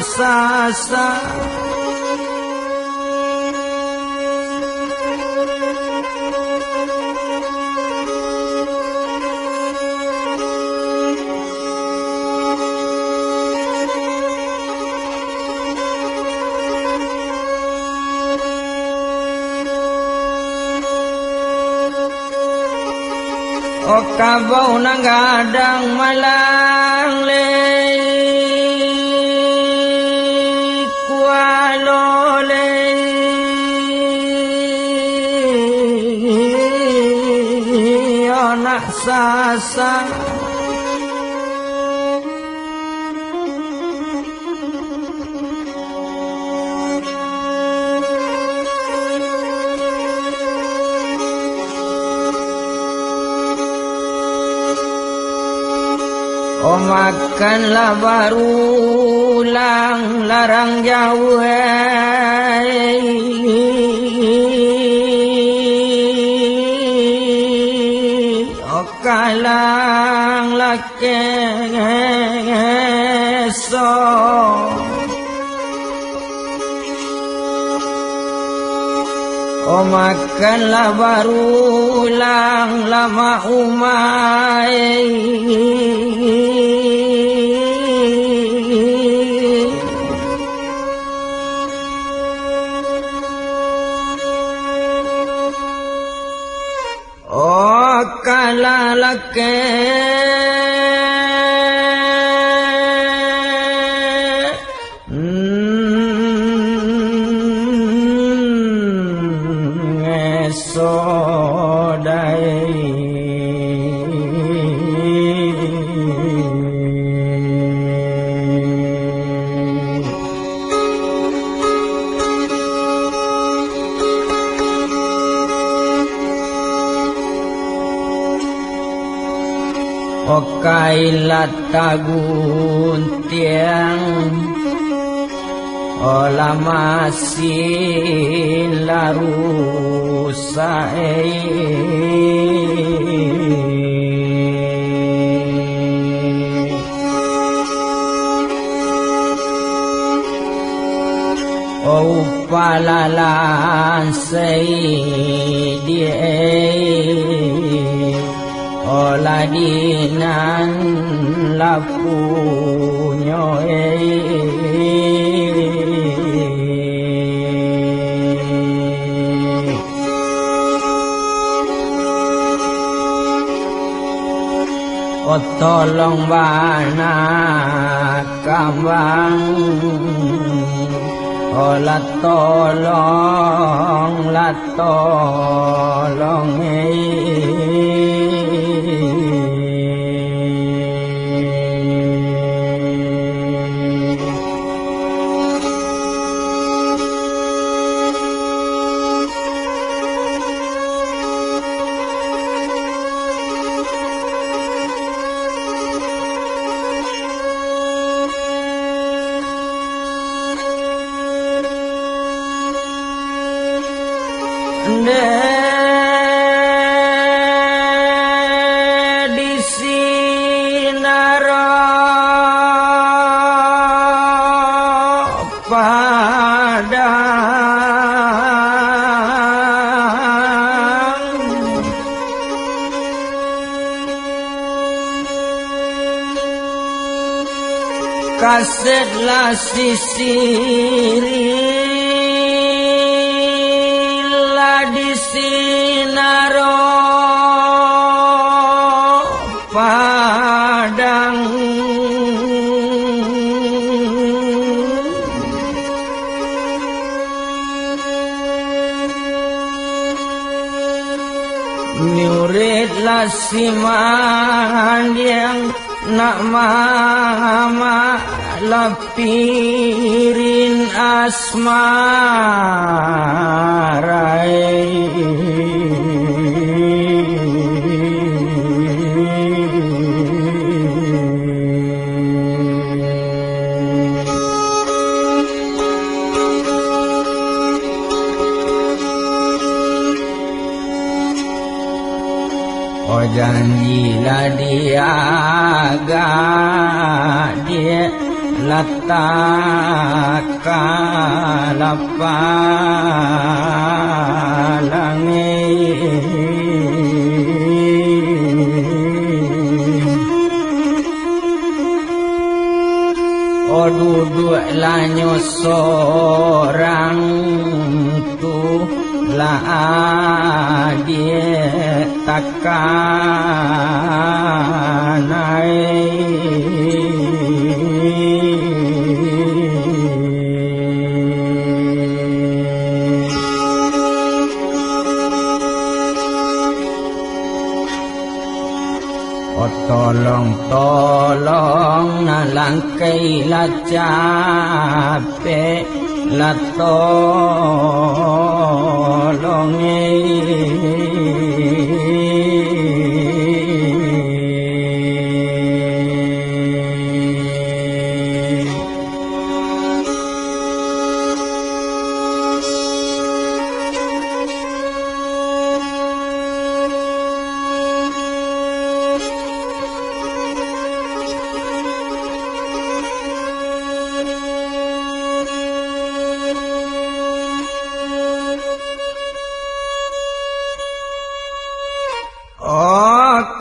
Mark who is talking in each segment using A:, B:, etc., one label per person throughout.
A: Sasa o kabau nanggadang malang le sasa o makanlah barulang larang jauh kalang laki so o makanlah barulang lama umai kala lake sodai kailat tagun tiang ola masin larusai o palalan sei die ola dinan lapunyo o tolong bana kambang ola tolong kasetlah sisirilah di sinaro padang muridlah siman yang nak mama lapirin asmarai oh janjilah dia agak dia letak oh duduklah nyosorang tu lah dia takanai oh tolong nalangkai la capek la tolong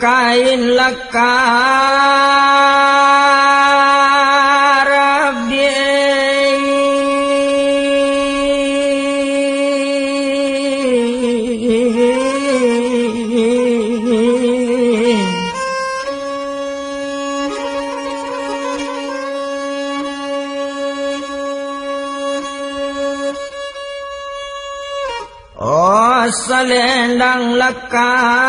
A: kain lekar oh selendang lekar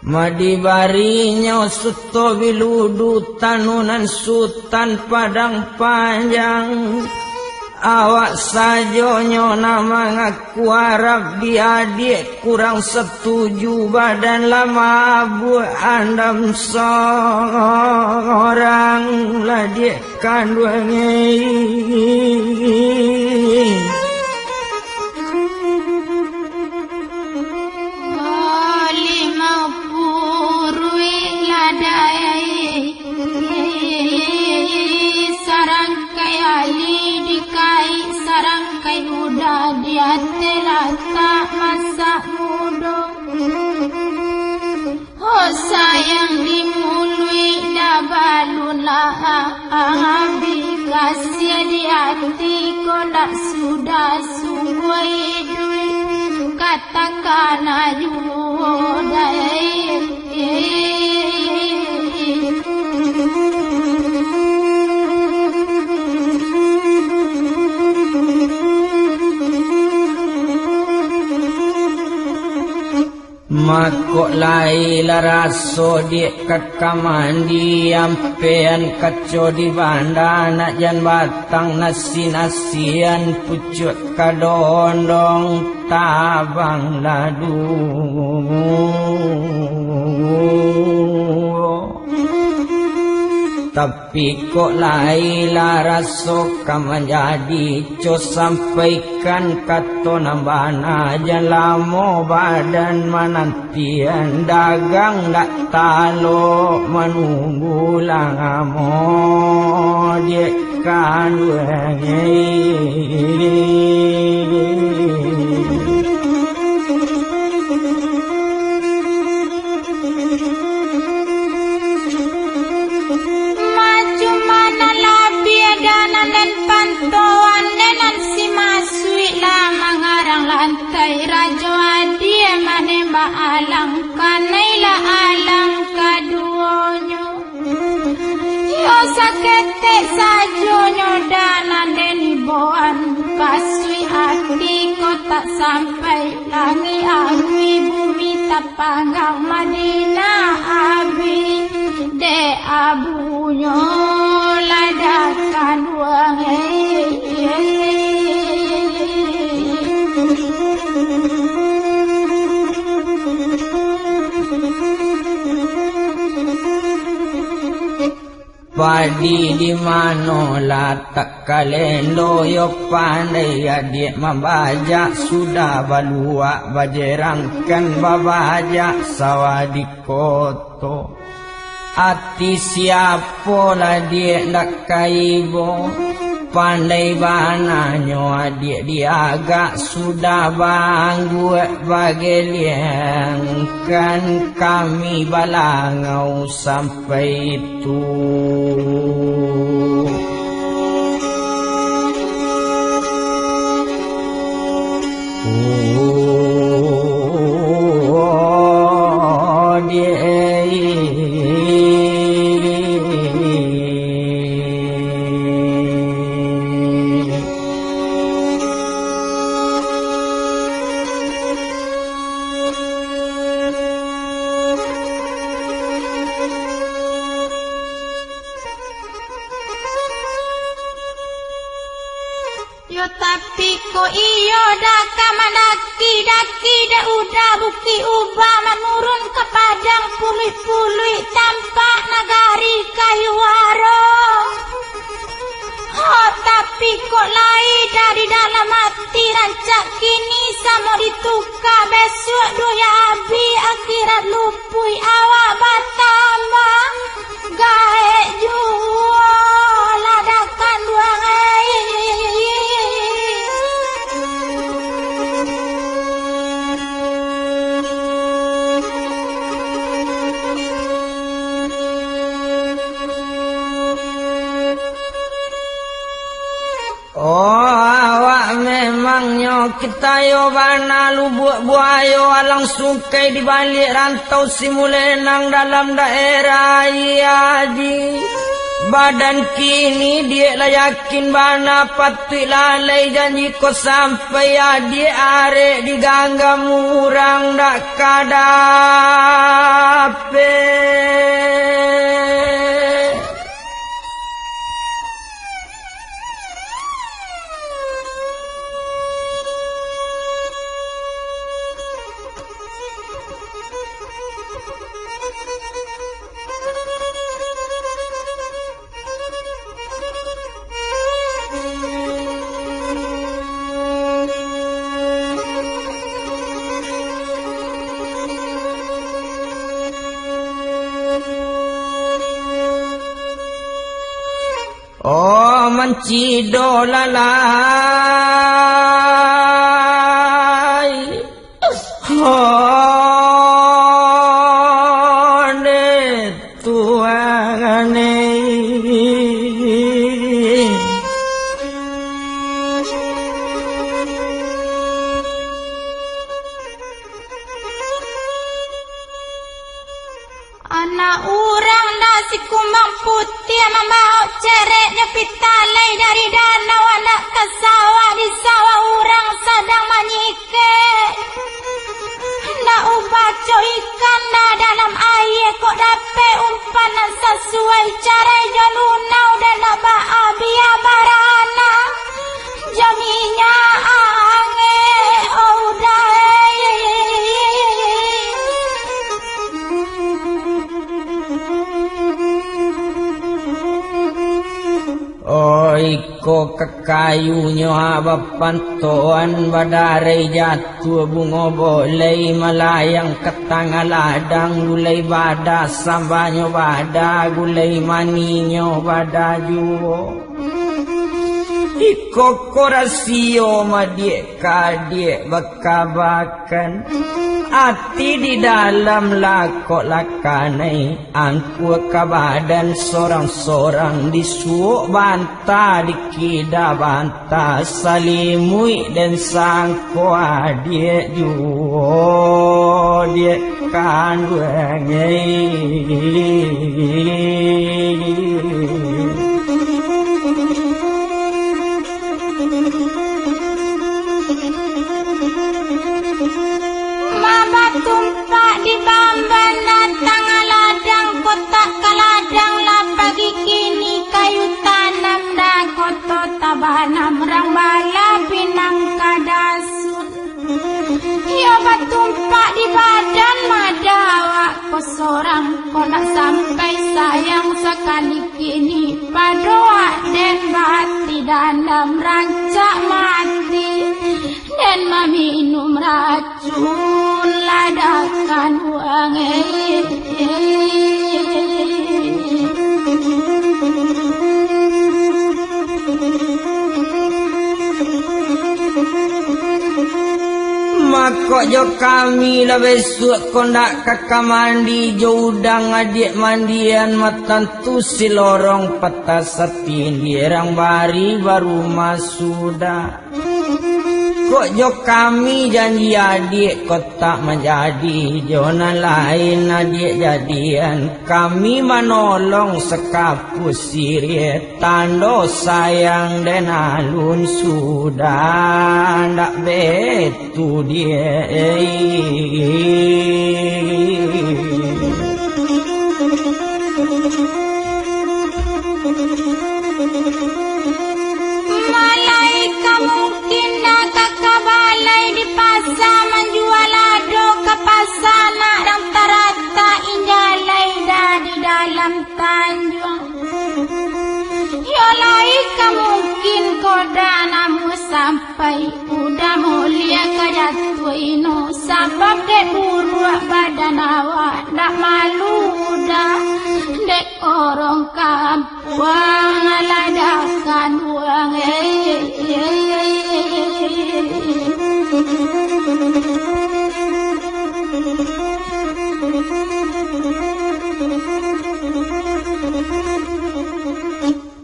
A: madibarinya suto biludu tanunan sultan padang panjang awak sajonyo nama ngaku Arab diadik kurang setuju badan lama bu andam seorang lah dia kandungnya
B: sarangkai udah dia terata masa muda oh sayang dimului dah balulah abi kasih di hati kolak sudah sungguh duit katakan ajuda
A: makok laila raso di kakamandi ampean kaco di banda nak jan batang nasi-nasian pucuk kadondong tabang ladu tapi kok laila raso kaman jadi co sampaikan kato nambana jalamo badan manantian dagang dak talo menunggu langamo dia kan
B: baalang kanayla alang kaduonyo. Yo sakete sajonyo danan deniboan kasui hati ko tak sampai langi agui bumi tapanggang Madina abi de abunyo ladakan wange.
A: Padi di mano latak kalendo yo pandai adik membaca sudah balua bajerangkan babaja sawadikoto ati siapa lah dia nak kaibo pandai bananyo adik dia agak sudah banggu bagelian kan kami balangau sampai itu.
B: Yo tapi ko iyo dah kamanaki daki dah udah buki ubah menurun ke padang pulih-pulih tampak nagari kayu warung. Oh tapi kok lain dari dalam hati rancak kini sama ditukar besok doya abi akhirat lupui awak batama gaek jual ladakan duang
A: kita yo bana lubuk buayo alang sungai di balik rantau simulenang dalam daerah Yadi. Badan kini dia lah yakin bana patut lalai janji ko sampai adik arek digangga murang dak kadape. Oh mencido lalai oh ne tuangane
B: anak orang nasi kumbang putih membawa cereknya pitalai dari danau anak ke sawah di sawah orang sedang menyike nak ubaco ikan dah dalam air kok dapat umpanan sesuai cara jalunau dan nak baabia barana jaminya ange oh dah.
A: Iko kekayunya bapantuan badare jatuh bunga boleh melayang ke tangga ladang gulai bada sambanyo bada gulai maninyo bada juo. Iko korasio madiek kadek bakabakan hati di dalam lakok lakanai angku ke badan sorang-sorang disuuk bantah dikida bantah salimui dan sangko dia juo dia kan
B: tumpak di bamban datang ladang kotak kaladang lah pagi kini kayu tanam dah koto tabanam rang bala pinang kadasun ya batumpak di badan madawak ko sorang ko nak sampai sayang sekali kini padoa dan bati dandam rancak mati dan meminum racun ladakan uang
A: Makok jo kami lah besok kondak kakak mandi jo udang adik mandian matantu si lorong peta setin dirang bari baru masuda. Kok jo kami janji adik kok tak menjadi jona lain adik jadian kami menolong sekapus sirit tando sayang dan alun sudah ndak betu dia
B: malaikat mungkin nak kabalai di pasar menjual ado ke pasar nak dan terata injalai dah di dalam tanjung yolai mungkin koda namu sampai udah mulia kejatuh ino sebab dek buruk badan awak dak malu dah dek orang kampung ladakan uang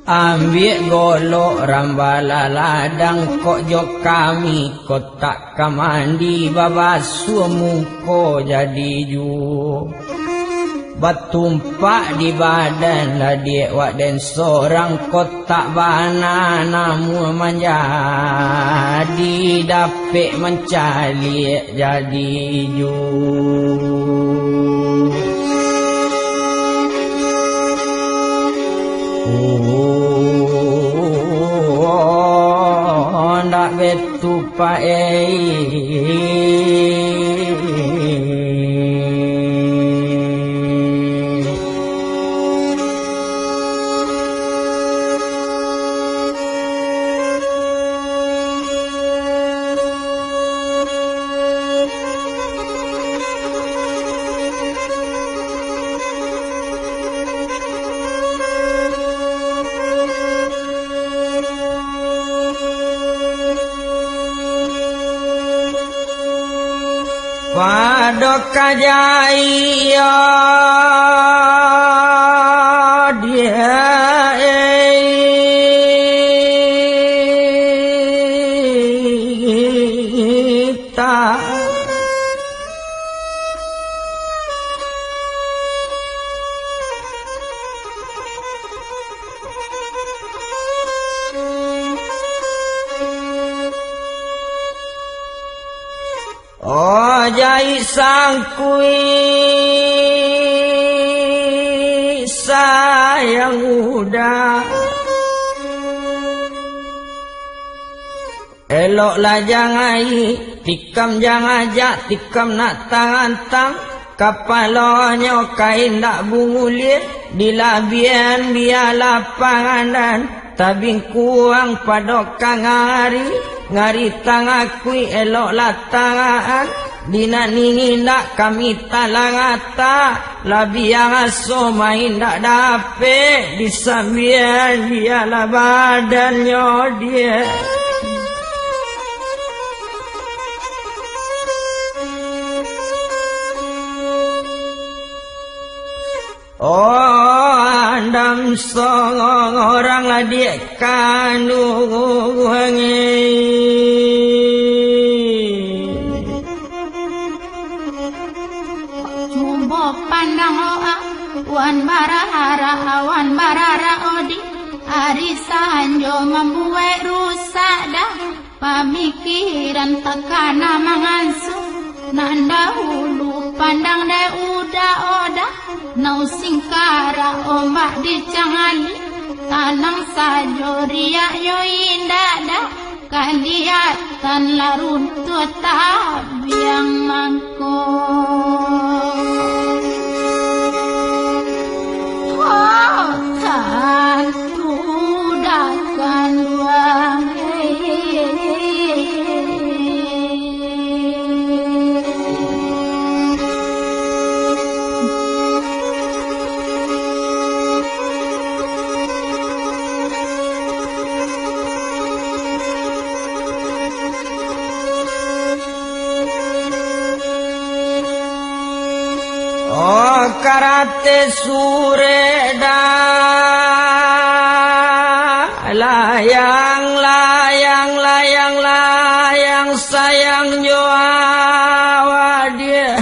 A: ambil golok rambala ladang kok jok kami kok tak kamandi babasuh muko jadi ju batumpak di badan lah dia wak dan seorang kotak bana namu menjadi dapik mencalik jadi ju ndak betu pa Padok kajaya dia tak oh jai sangkui sayang udah eloklah jangan tikam jangan ajak tikam nak tangan-tang kapalonyo kain tak bungulir dilabian biarlah panganan tabing kuang padok kangari ngari tangakui eloklah tangan dina nini nak kami talangata labi yang aso main tak dape disambian biarlah badannya dia pandam seorang adik kandung
B: Jumbo pandang oa wan barara odi arisanjo membuat rusak dah pemikiran takana mangansu nanda hulu pandang de uda oda nau singkara ombak dicangali tanang sajo riak yo indah dah kaliatan laruntut tabiang mangkok kan tudakan luang
A: Oh karate sureda layang sayang joawa dia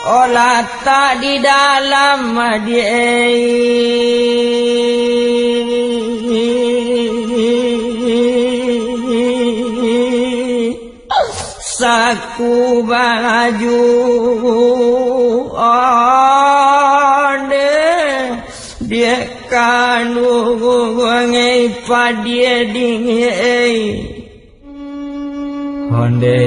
A: olah tak di dalam dia saku baju dia kanu ngai padie ding honde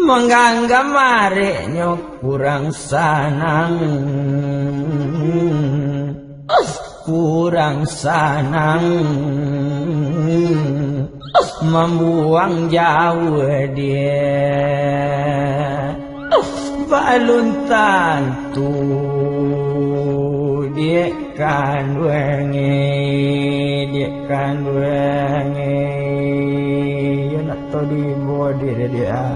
A: menganggap mareknya kurang sanang membuang jauh dia balun tantu dia kan wengi ya nak tahu di bawah dia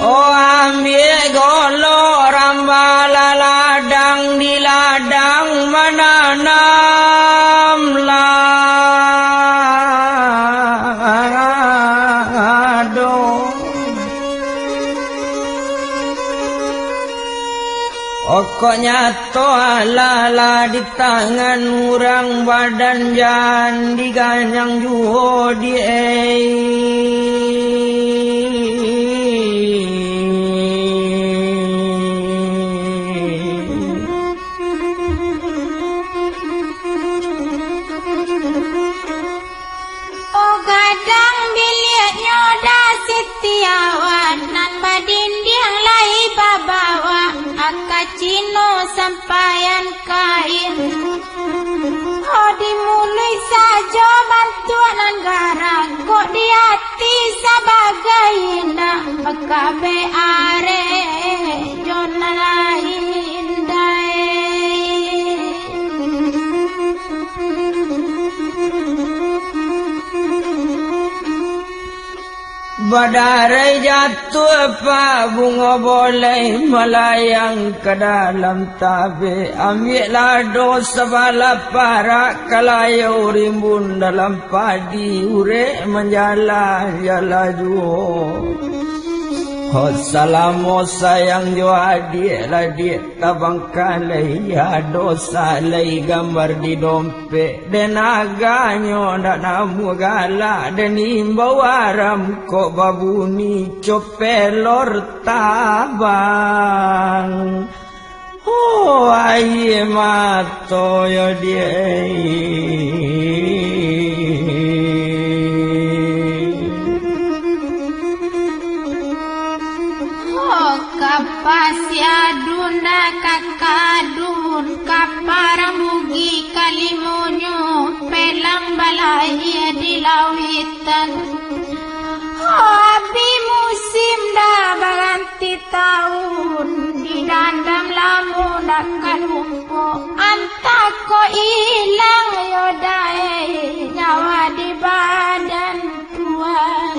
A: Oh ambil golo rambala ladang di ladang menanam lado Okoknya toalala di tangan orang badan jan diganyang juho di
B: Cino sampaian kain Oh dimulai saja bantuan negara Kok di hati sebagai nak Pekabe are Jona lain
A: Badai jatuh apa bunga boleh melayang ke dalam tabe ambillah dosa bala para kalayo rimbun dalam padi ure menjala jala juo Salamu sayang jo adik lah dia tabang kalai ya dosa lai gambar di dompet dan aganyo ndak namu galak dan imbau aram kok babuni copelor tabang oh aye mato yo dia
B: Pasiaduna kakadun kaparamugi kalimunyo pelang balaya di lawitan Abi musim dah berganti tahun di dandam lamu nakkan lumpo antako ilang yodai nyawa di badan tuan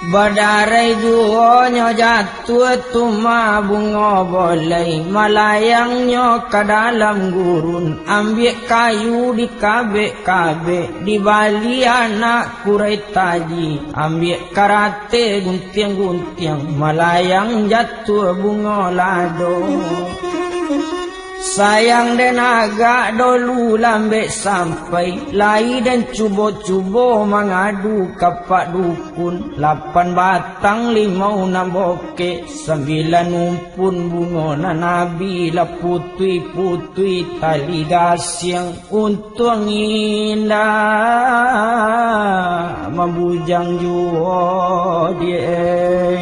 A: Badarai duonyo jatuh tuma bunga bolai malayangnya ke dalam gurun ambil kayu di kabek-kabek di bali anak kurai taji ambil karate guntiang-guntiang malayang jatuh bunga lado sayang dan agak dulu lambat sampai lai dan cubo-cubo mengadu kapak dukun 8 batang 5 namboke 9 umpun bunga na nabi la putui-putui tali gasyang untung indah membujang juo dia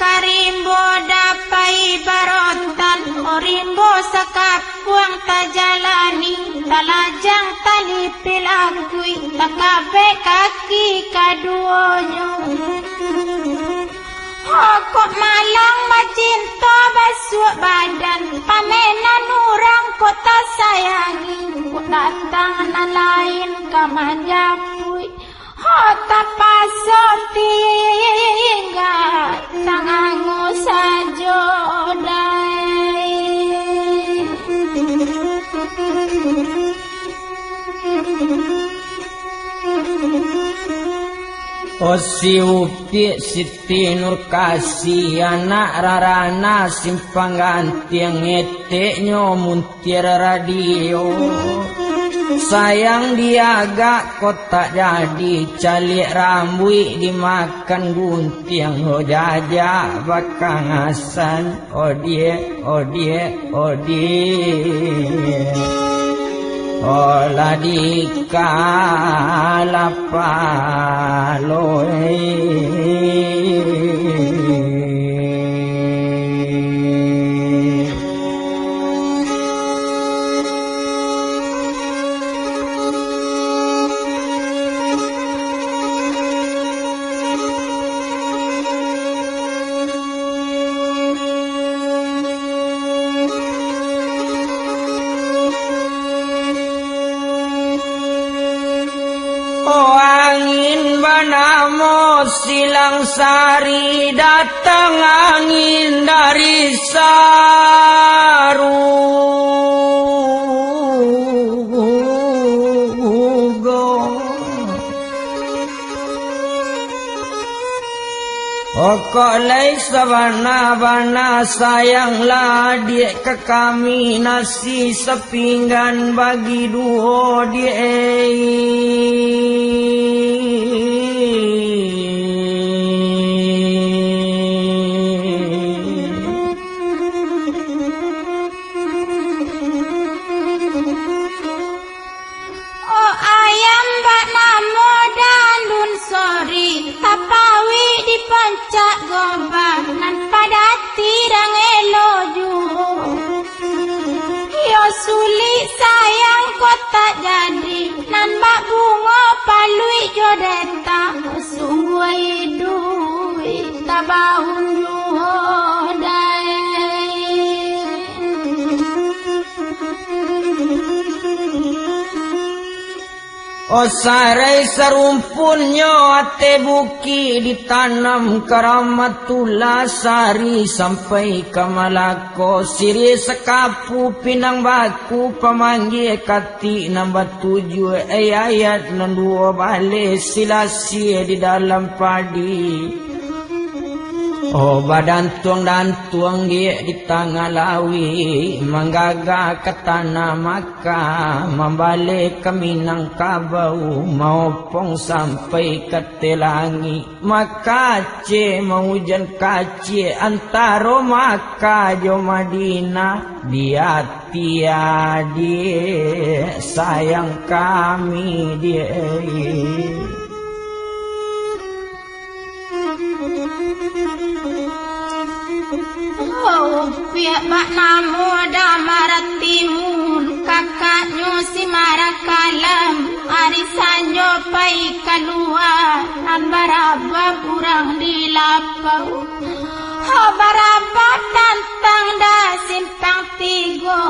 B: Karimbo dapai barotan Orimbo sakapuang tajalani Talajang tali pilagui Takabe kaki kaduonyo Kok malang macinta basuh badan Pamenan orang kota sayangi Kok datang na lain kamajapui Tapaso tinggal tanganmu saja dai
A: si Upi Siti Nur Kasih anak rarana simpang gantiang ngeteknya muntir radio sayang dia agak kotak jadi calik rambut dimakan guntiang ho jajak bakang Hasan odie olah angin banamo silang sari datang angin dari Sarugo kok lai sabana-bana sayanglah dia ke kami nasi sepinggan bagi duo dia
B: Tapawi di pancak gobang nan pada tirang eloju yo suli sayang kota jadi nan bak bunga palui jodeta sungguh idui tabahun juhodai
A: O sarai serumpunnya ate buki ditanam karamatullah sari sampai ke Malako siri sekapu pinang baku pemanggil kati nombor 7 ayat 2 balik silasi di dalam padi. Oh badan tuang dan tuang dia di tengah lawi menggaga ke tanah maka membalik ke Minangkabau maupun sampai ke Telangi maka ce mau hujan kaci antara maka jo Madinah dia dia sayang kami dia.
B: Oh, pihak Pak Namu ada maratimun kakaknya si Marakalam arisan jopai keluar dan baraba kurang di lapau. Oh, baraba tantang dah simpang tiga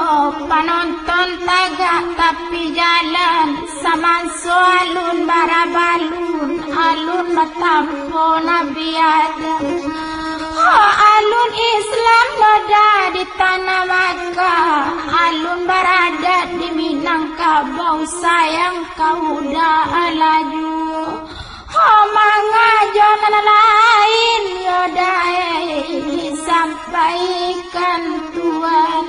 B: penonton tagak tapi jalan sama soalun barabalun alun matampo Nabi Adam. Alun Islam ada di tanah Makkah, alun berada di Minangkabau, sayang kau dah laju. Mengajar lain yodai sampaikan Tuhan.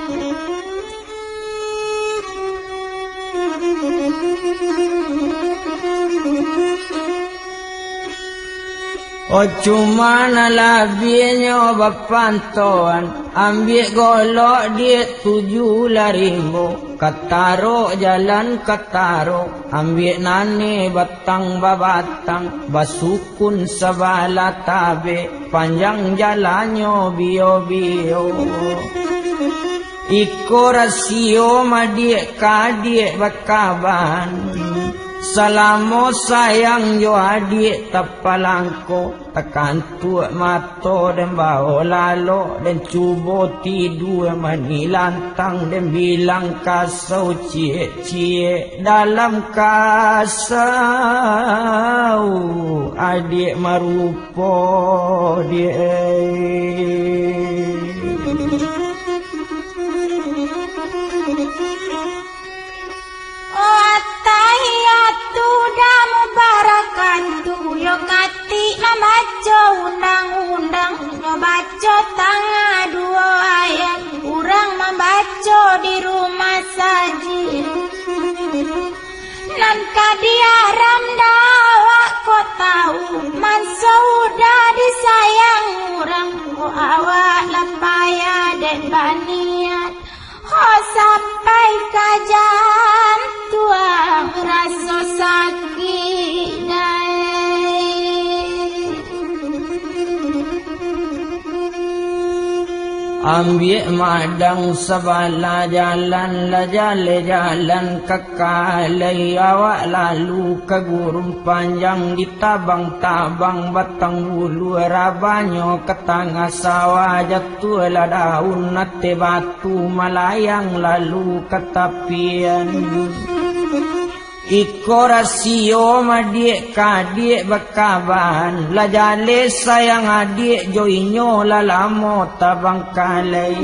A: Oh cuma labinya bapantoan ambil golok dia 7 rimbu kataro jalan kataro ambil nane batang babatang basukun sabala tabe panjang jalannya bio-bio iko rasio madik kadik bakaban salamo sayang jo adik tapalangko tekan tuak mato dan bawa lalo dan cubo tidur manilantang dan bilang kasau cie-cie dalam kasau adik marupo dia.
B: Tahiyatu dan mubarakatu yo kati namaco undang-undang yo baca tangga 2 ayat urang membaca di rumah saji nan kadiaram dawa ko tahu man sauda disayang urang ko awak lapaya dan baniat sampai kajam tuang rasa sakit dai.
A: Ambil madang sabala jalan la jalan kekalai awak lalu ke gurun panjang ditabang-tabang batang bulu rabanyo ke tengah sawah jatuh lah daun nate batu melayang lalu ke tapian. Iko rasio madik kadik bakaban la jale sayang adik joinyo la lamo tabang kalai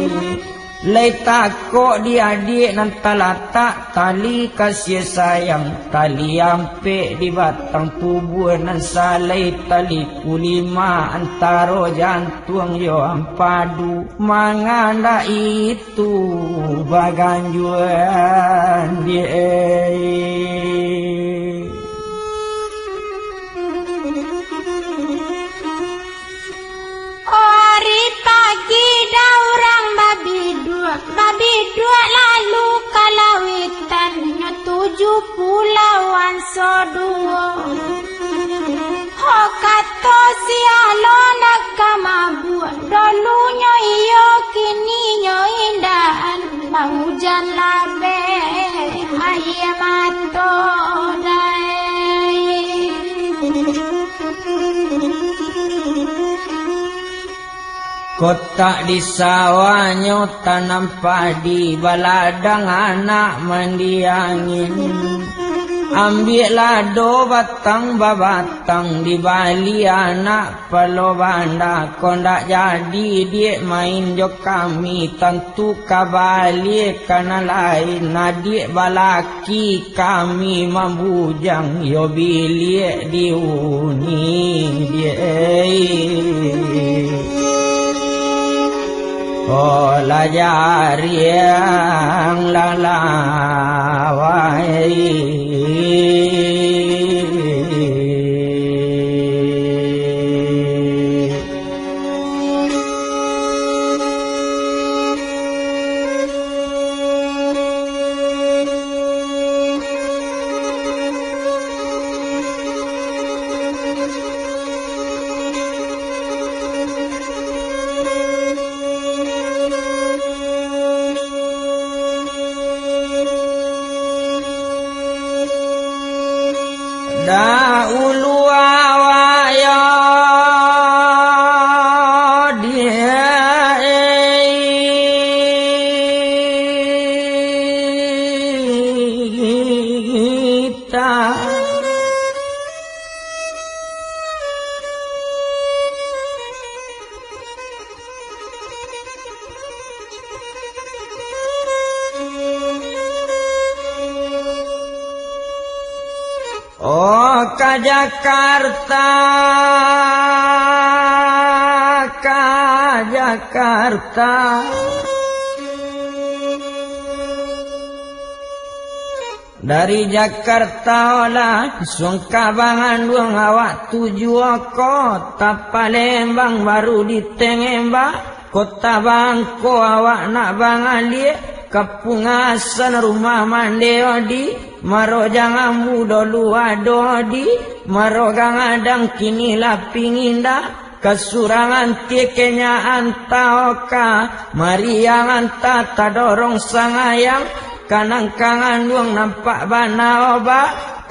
A: lai takok di adik nan talatak tali kasih sayang tali ampe di batang tubuh nan salai tali kulima antaro jantung yo ampadu manganda itu baganjuan dia.
B: Babi dua lalu kalawitan 7 pulauan soduo. Ho kato si alona kamabu dolunya iyo kini nyo indahan bang hujan labe ayamato dai.
A: Kotak di sawahnya tanam padi baladang anak mandi angin Ambillah do batang babatang di bali anak pelobanda. Kondak jadi dia main jo kami tentu kabali kana lain. Nadik balaki kami mambujang yo bilik diuni dia. Ola jariang lalawai. Dahulu awaya dia oh ka Jakarta, ka Jakarta. Dari Jakarta olah Sungkabangan duang awak tuju kota Palembang baru ditengembak kota Bangko awak nak bangalie Kepungasan rumah mandeo di Maro jangan muda luar dodi Maro gangadang kini laping indah Kesurangan tikenya antaoka Mari yang anta tadorong sangayang Kanang kangan duang nampak bana oba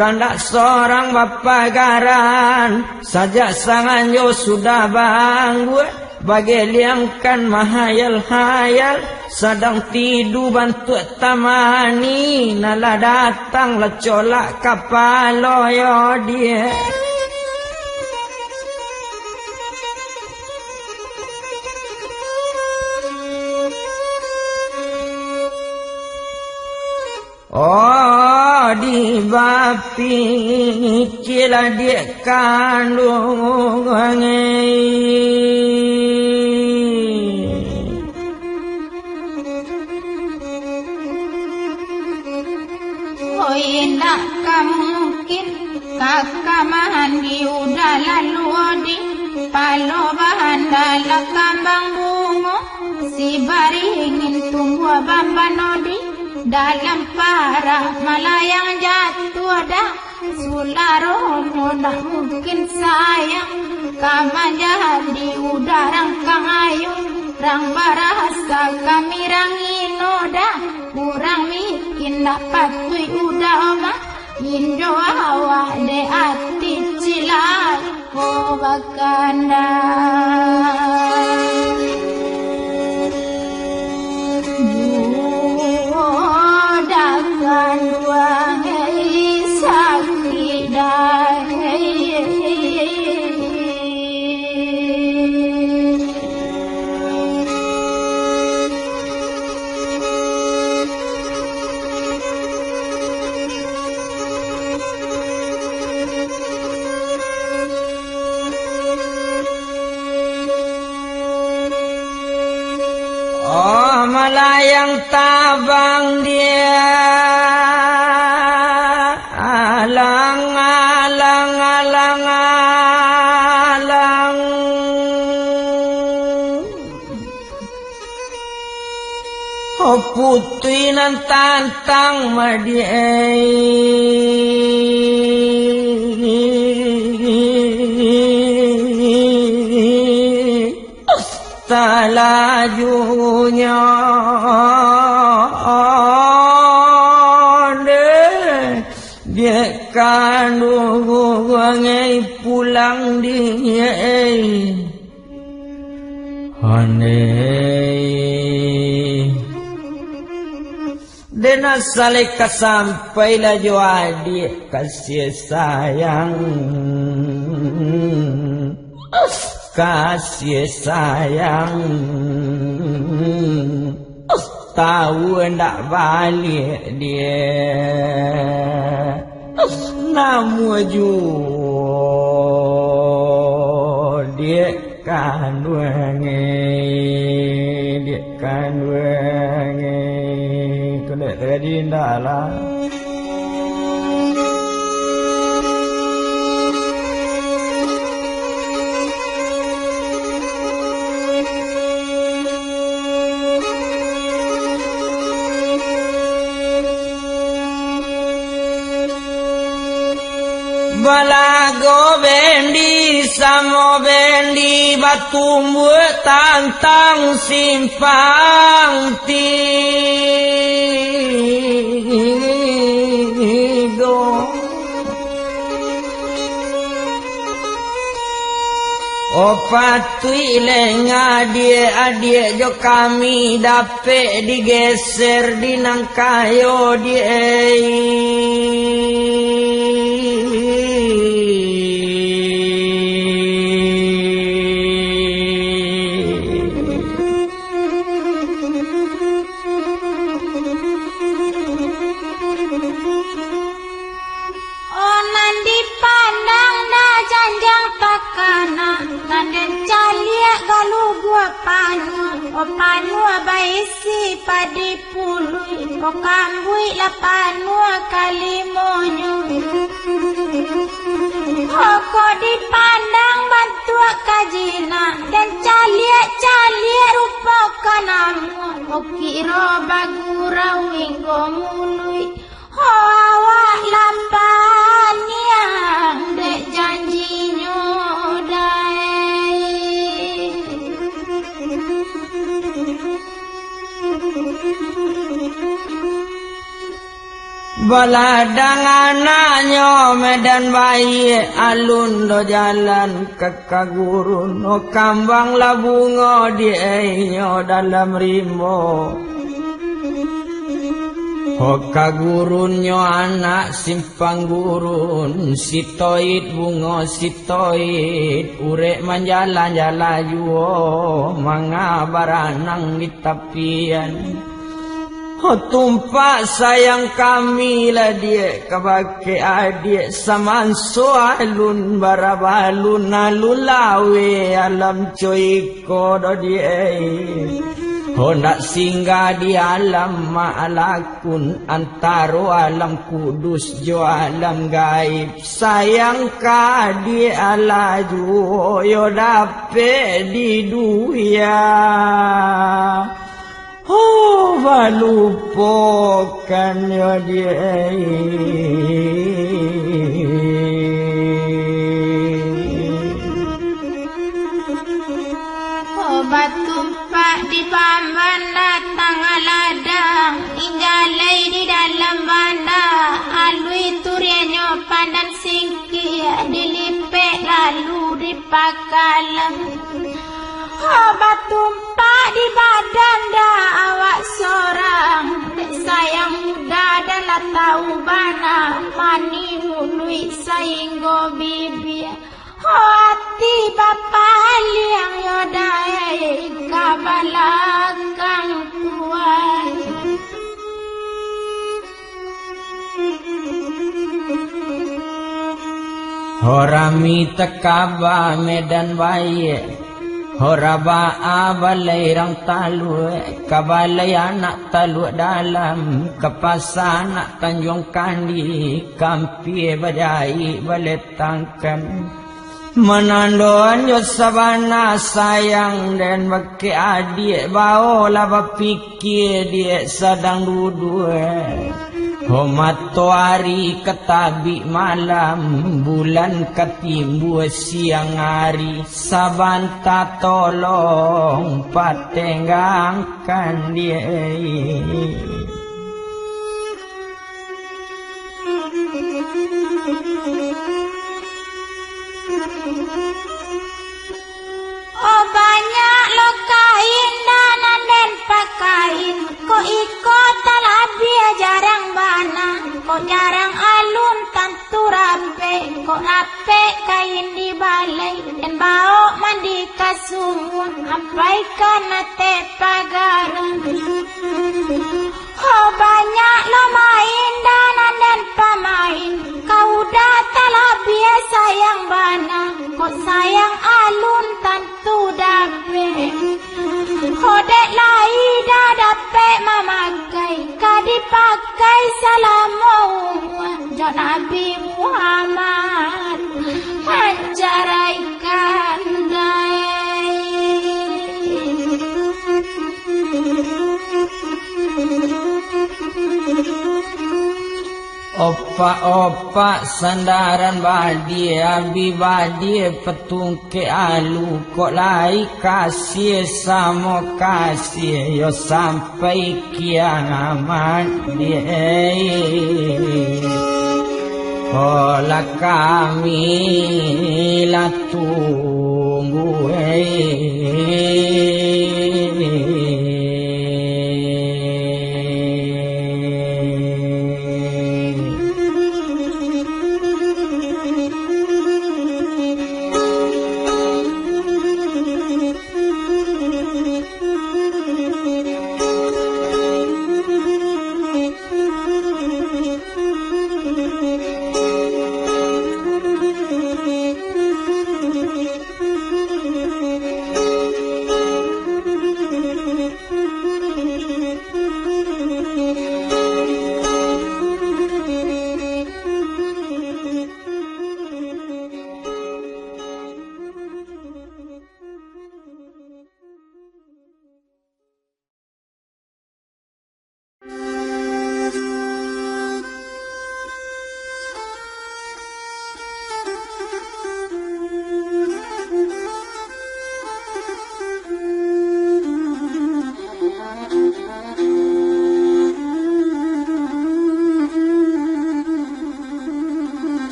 A: Kandak seorang bapa garan Sajak sangan yo sudah banggu Bagai liangkan mahayal-hayal Sedang tidur bantu tamani Nala datang lecolak kapalo yo dia Oh di bapi cila dia kandung
B: nak mungkin kakamahan di udah lalu odi palo bahan dalam kambang bungo si baringin tunggu bamban odi dalam para malayang jatuh dah sularo dah mungkin sayang kaman jahat di udarang kangayu rang barasa kami rangino dah kurang bikin dapat tui udah oma Indo awak de ati cilai ko bakanda Judakan duang sakit dah
A: Oh malayang tabang dia alang alang alang alang Oh putri nan tantang talajunya dia kandung ngai pulang dia aneh Dena salika sampailah jo adik kasih sayang. Kasih sayang. Tahu ndak balik dia. Namu jo dia kan dia kan kena tadi ndak lah. Balago bendi samo bendi batu tantang simpang tigo. Opatui lenga adik jo kami dapat digeser di nangkayo
B: Panua baisi padi pului, o kambui la panua kalimonyo. Hoko dipandang bantua kajina dan calia rupa kanamu. O kiro bagura winggo mului, ho awak lapan yang dek janjinyo dai.
A: Baladang anaknya medan bayi alun do jalan ke kagurun o kambang labungo dienyo dalam rimbo o kagurunyo anak simpang gurun sitoit bungo sitoit urek manjalan jalajuo mangabaranang di tapian. Oh tumpak sayang kami lah dia kabake adik samanso alun barabalun alulawe alam coiko do dia. Oh nak singgah di alam ma'alakun antaro alam kudus jo alam gaib. Sayang ka di alaju yo dapat di dunia. Oh, valupokan yo dia.
B: Oh, batumpak di paman datang aladang, injalai di dalam banda, alui turianyo pandan singki, dilipek lalu dipakalam. Oh, batumpak di badan dah awak seorang. Dek sayang muda adalah tahu bana mani mului sainggo bibi. Oh, hati bapa liang yodai kabalakang tuan.
A: Horami tekaba medan bayi. Horaba abalay rang talu kabalay anak talu dalam kepasan anak Tanjung Kandi kampi badai baletangkan menandon yo sabana sayang dan baki adik bau laba pikir dia sedang duduk. Homatoari ketabi malam bulan ketimbu siang hari sabanta tolong patenggangkan dia.
B: Oh banyak lo kain dan anden pakain ko iko talabi kok jarang alun tantu rape, kok rape kain di balai dan bau mandi kasumur sampai kena tepagarung. Oh banyak lo main danan dan pemain, kau datanglah biasa yang bana, kok sayang alun tantu dape. Kodek lai dah dapat memakai, kau dipakai salamu Jod Nabi Muhammad menceraikan dai.
A: Opak-opak sandaran badi abi badi petung ke alu kok lai kasih sama kasih yo sampai kiamat dia. Ola kami la tunggu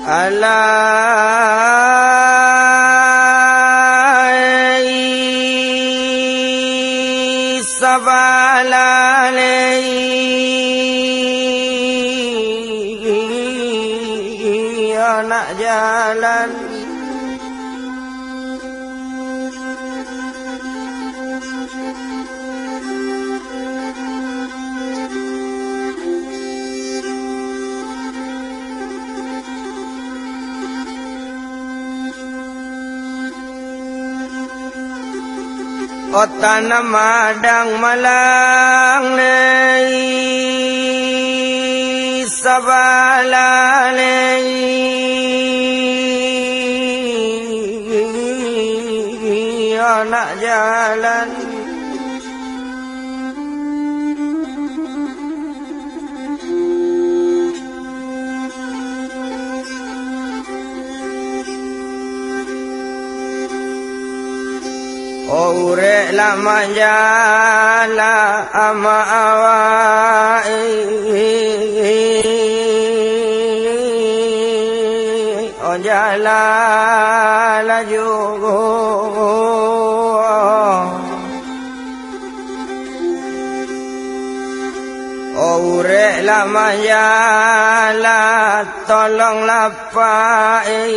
A: alai sabalalai anak jalan o tanah madang malang lei sabala lei anak jalan Ore lama jala ama awai o jala laju Ore lama jala tolong lapai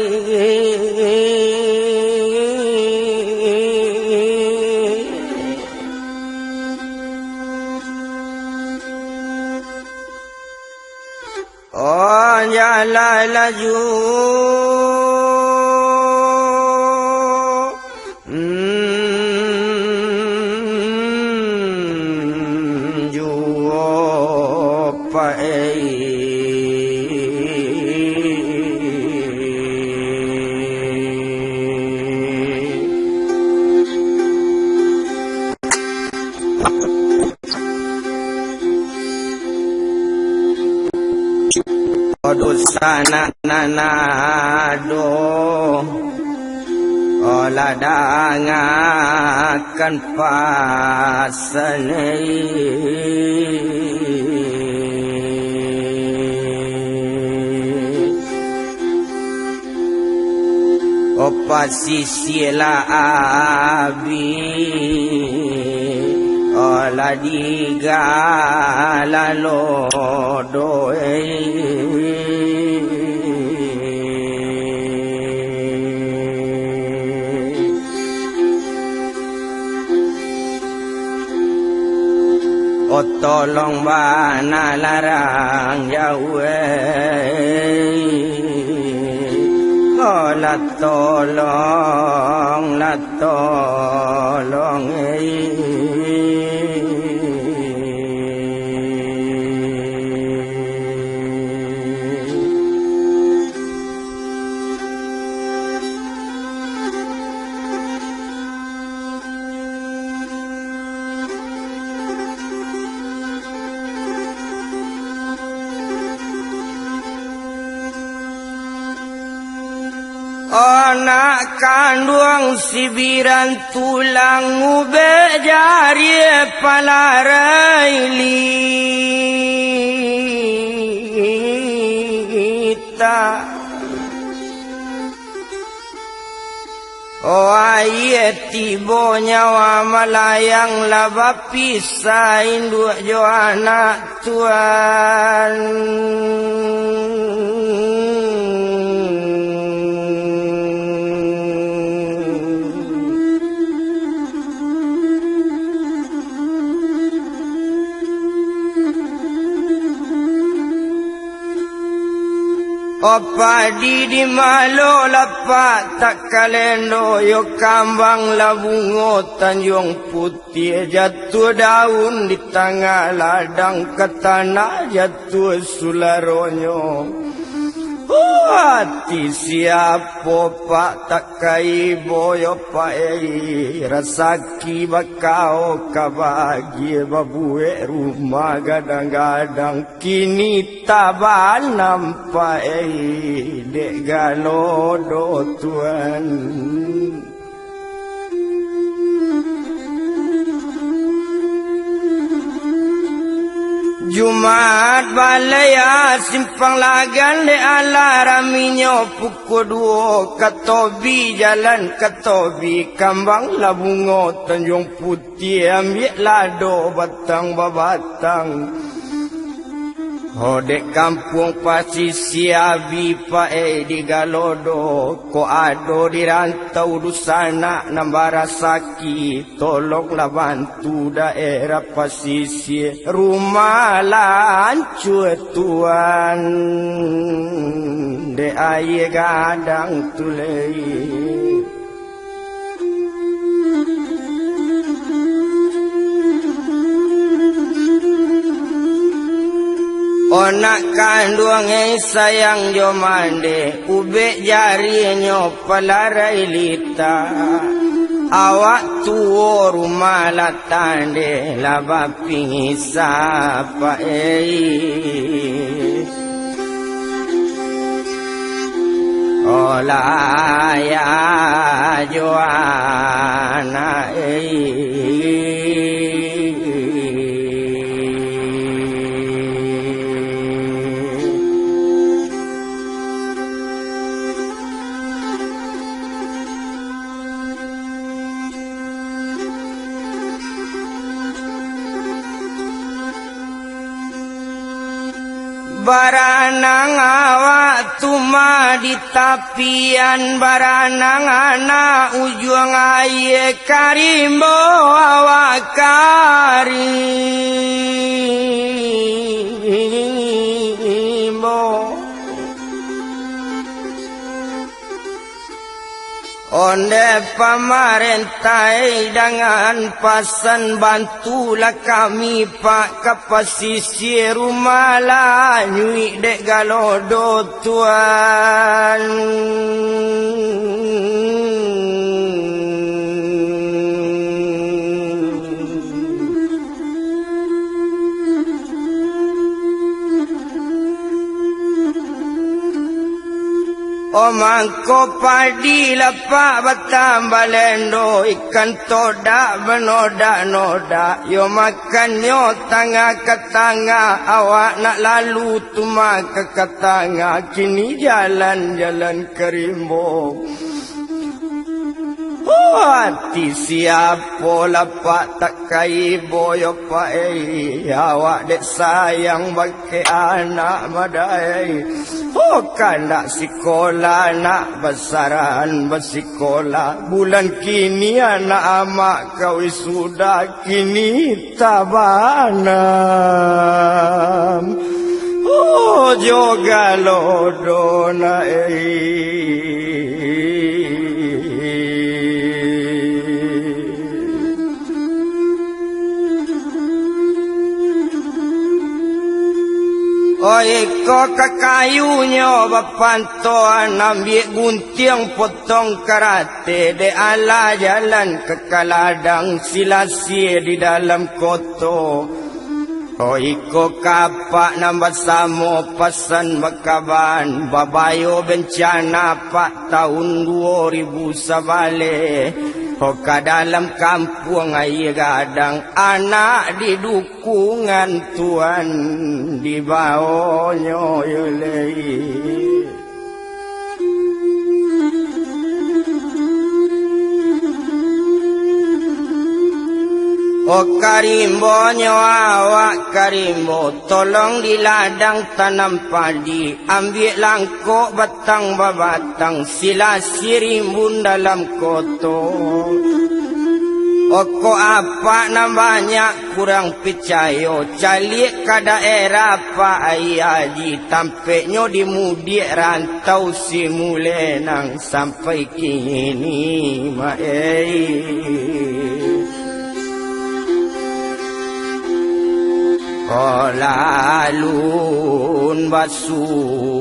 A: Oh jala laju juo pai dosa sana nanado olah dangakan pasanai opa sisiela abi olah digala lodoe oh tolong bana larang jauh oh la tolong anak kandung sibiran tulang ube jari palarailita oh ayat tibo nyawa malayang laba pisah induk jo anak tuan opa di malo lapa tak kalendo yo kambang labungo Tanjung Putih jatuh daun di tengah ladang ke tanah jatuh sularonyo hati siapa pak tak kai boyo pak rasaki bakau kabagi babue rumah gadang-gadang kini tabal nampak dek galodo tuan Jumat balaya simpang lagan le ala raminyo pukul 2 katobi jalan katobi kambang labungo Tanjung Putih ambil lado batang babatang hodek kampung pasisi abi pae di galodo ko ado di rantau dusana nambara saki tolonglah bantu daerah pasisi rumah lancur tuan de aye gadang tulei onak kandung sayang jo mande ube jari nyo palarailita awak tuo rumah latande laba pingisa pa olah ya jo anak baranang awak tuma di tapian baranang anak ujung aye karimbo awak karimbo onde pemerintah dengan pasan bantulah kami pak ke pesisir rumah lah nyui dek galodo tuan O mangko padi lepak batam balendo ikan toda benoda-noda yo makan yo tangga ke tangga awak nak lalu tuma ke tangga kini jalan-jalan kerimbo hati siapa lapak tak kai boyo pae awak dek sayang bagi anak badai kan nak sekolah nak besaran bersikolah bulan kini anak amak kau sudah kini tabanam joga lodona Iko kakayunya bapantoan ambil gunting potong karate de ala jalan ke kaladang silasi di dalam koto. Iko kapak nambah samo pasan bakaban babayo bencana pak tahun 2000 sabale. Ka dalam kampung ai gadang anak di dukungan tuan di bawahnya yelei karimbo awak karimbo tolong di ladang tanam padi ambil langkok batang babatang sila sirimbun dalam kotor Oko apa namanya kurang percaya calik ke daerah Pak Ayaji tampaknya di mudik rantau si mulenang sampai kini Kolalun basuh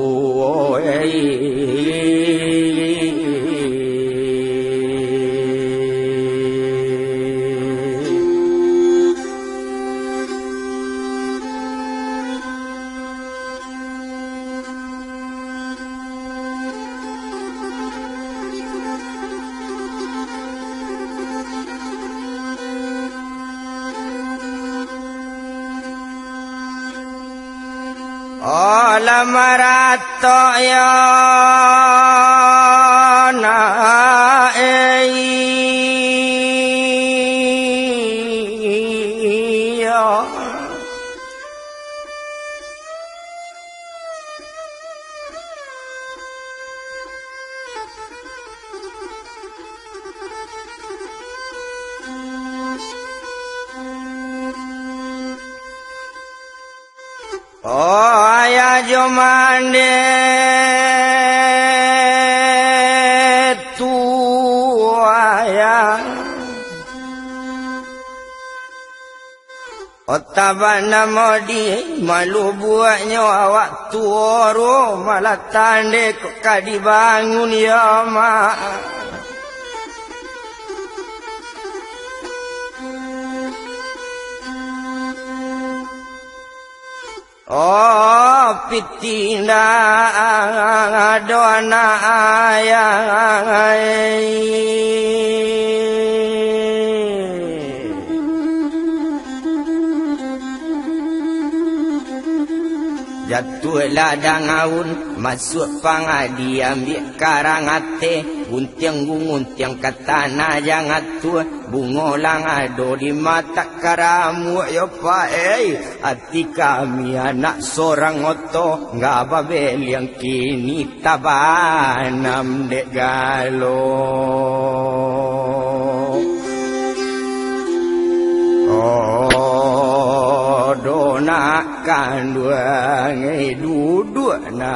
A: Lamarato ya na ayah jomande tuaya Otabana modi malu buatnya awak tuoro malah tande kok kadibangun ya mak pitina doana ayah jatuh ladang aun masuk pangadi ambil karangate gunting gunting ke tanah jangan tua bungo lang ado di mata karamu yo pae hati kami anak seorang oto ngak babel yang kini tabanam dek galo dona kandua ngai duduk na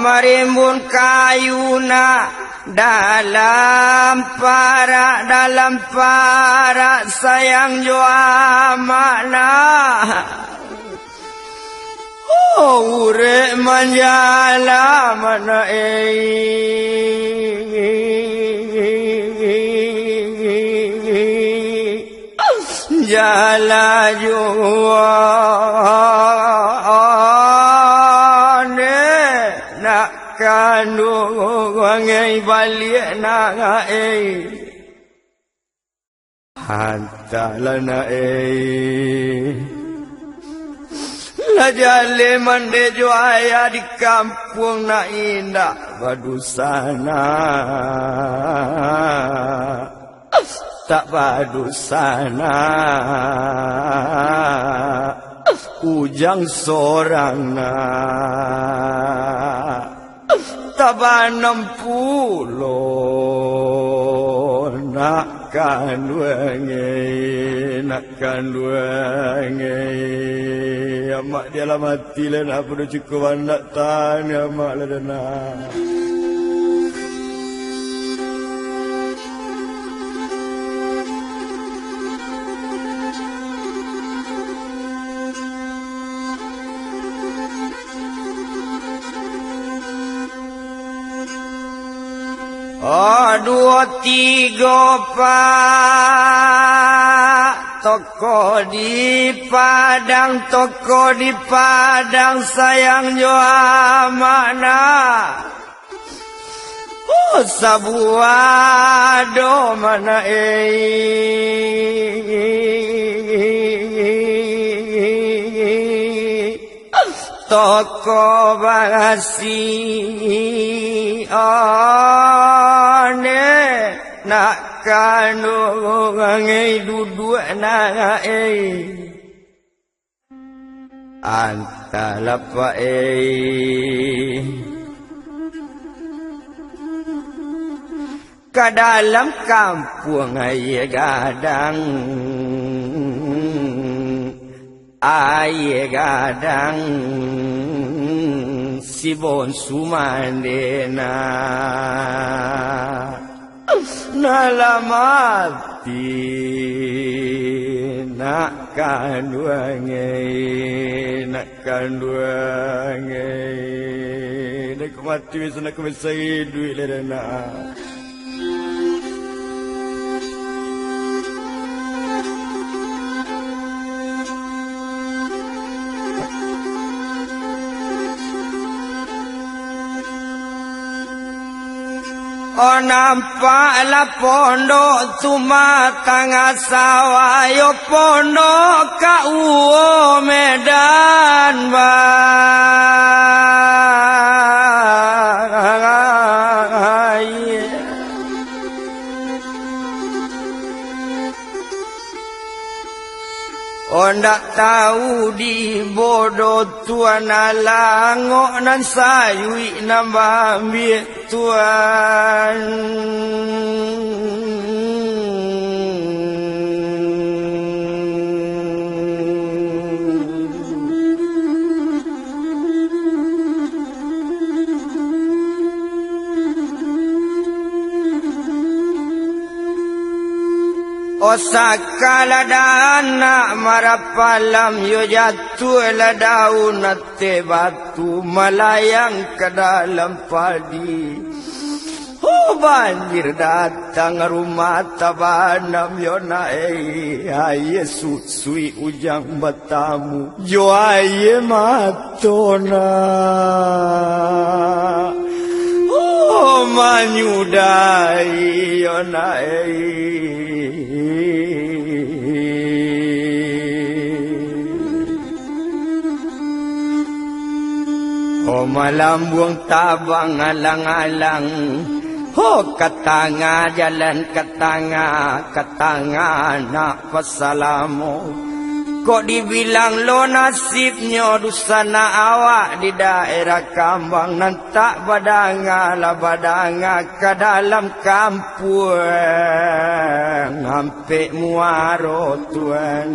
A: marimbun kayuna dalam para sayang jua makna urek manjala mana jala jua ne nak kandung wangai balik nak hantalah nak la jale mande juaya di kampung nak indah badusana tak badusana ujang sorang na tabanam pulo nak kanduange amak dia lah mati lah nak perlu cukup anak tanya amak lah dana dua tiga pak toko di Padang sayang jua mana sabuah do mana toko bagasi ne nak kandung ngai duduk nak antala pa ka dalam kampung gadang Sibon Sumandena nalamati nak kanduange nak mati sana ku mesai duit le dana nampaklah pondok cuma tengah sawah yo pondok ka Medan ndak tahu di bodoh tuan alangok nan sayui nambah ambil tuan Osaka ladana marapalam yo jatuh la daun ate batu melayang ke dalam padi. Banjir datang rumah tabanam yo nae aye susui ujang batamu yo aye matona. Manyudai yo nae malam buang tabang alang-alang katanga jalan katanga nak pasalamu kok dibilang lo nasibnya dusana awak di daerah Kambang nan tak badanga lah badanga ke dalam kampung sampai muaro tuan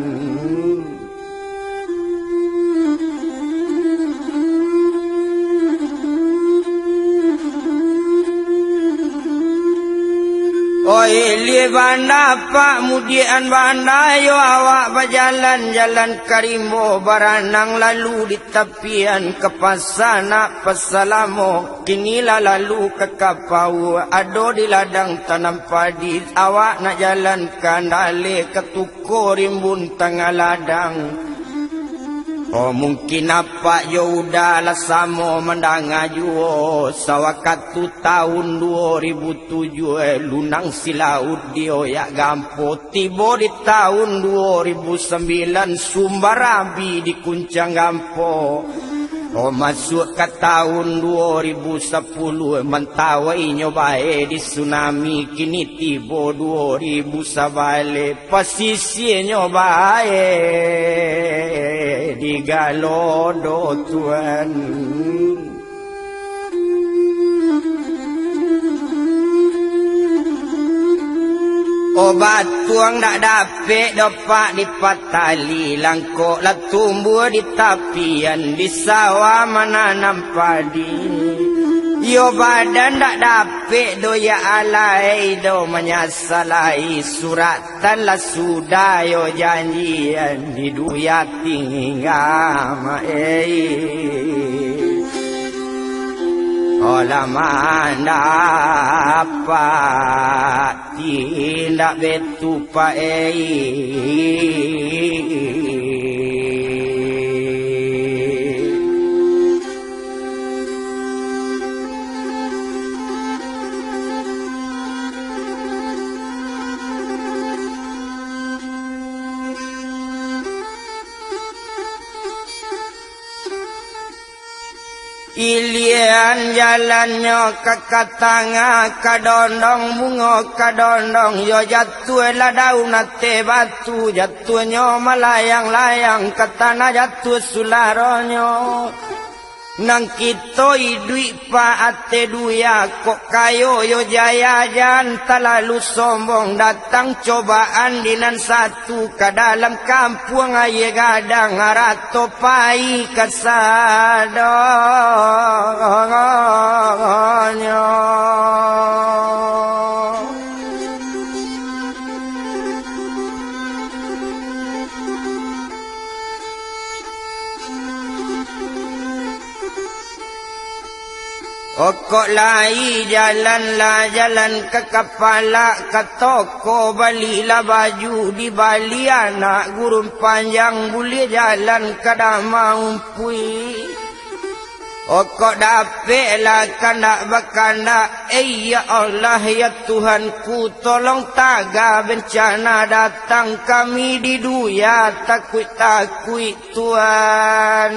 A: Oi banda pak mudian banda yo awak berjalan-jalan karimbo baranang lalu di tepian ke pasar nak pesalamo kinilah lalu ke kapau ado di ladang tanam padi awak nak jalan kandale ke tuko rimbun tengah ladang. Oh mungkin apa yo udahlah samo mendanga juo sawakatu tahun 2007 lunang silaut dio ya gampo tibo di tahun 2009 sumber abi di kuncang gampo. Oh masuk ke tahun 2010 mentawai nyobae di tsunami kini tibo 2011 pesisir nyobae di Galodo tuan. Obat tuang dak dapet dopak di patali langkok lah tumbuh di tapian di sawah menanam padi. Yo badan dak dapet do ya alai do menyasalai suratan lah sudah yo janjian di duya tinggal olah mana apa tindak betu pa Ilian jalannya ke katanga kadondong bunga kadondong yo jatuh lah daun ate batu jatuhnya melayang-layang ke tanah jatuh sularonyo nang kita idui pa ate duya kok kayo yo jaya jan terlalu sombong datang cobaan dinan satu ke dalam kampung aye gadang arato pai kesadonyo. Okok lai jalan ke kepala ke toko balilah baju di Bali anak gurun panjang boleh jalan ke damampui. Okok dapet lah kandak berkandak ya Allah ya Tuhanku tolong taga bencana datang kami di duya takut Tuhan.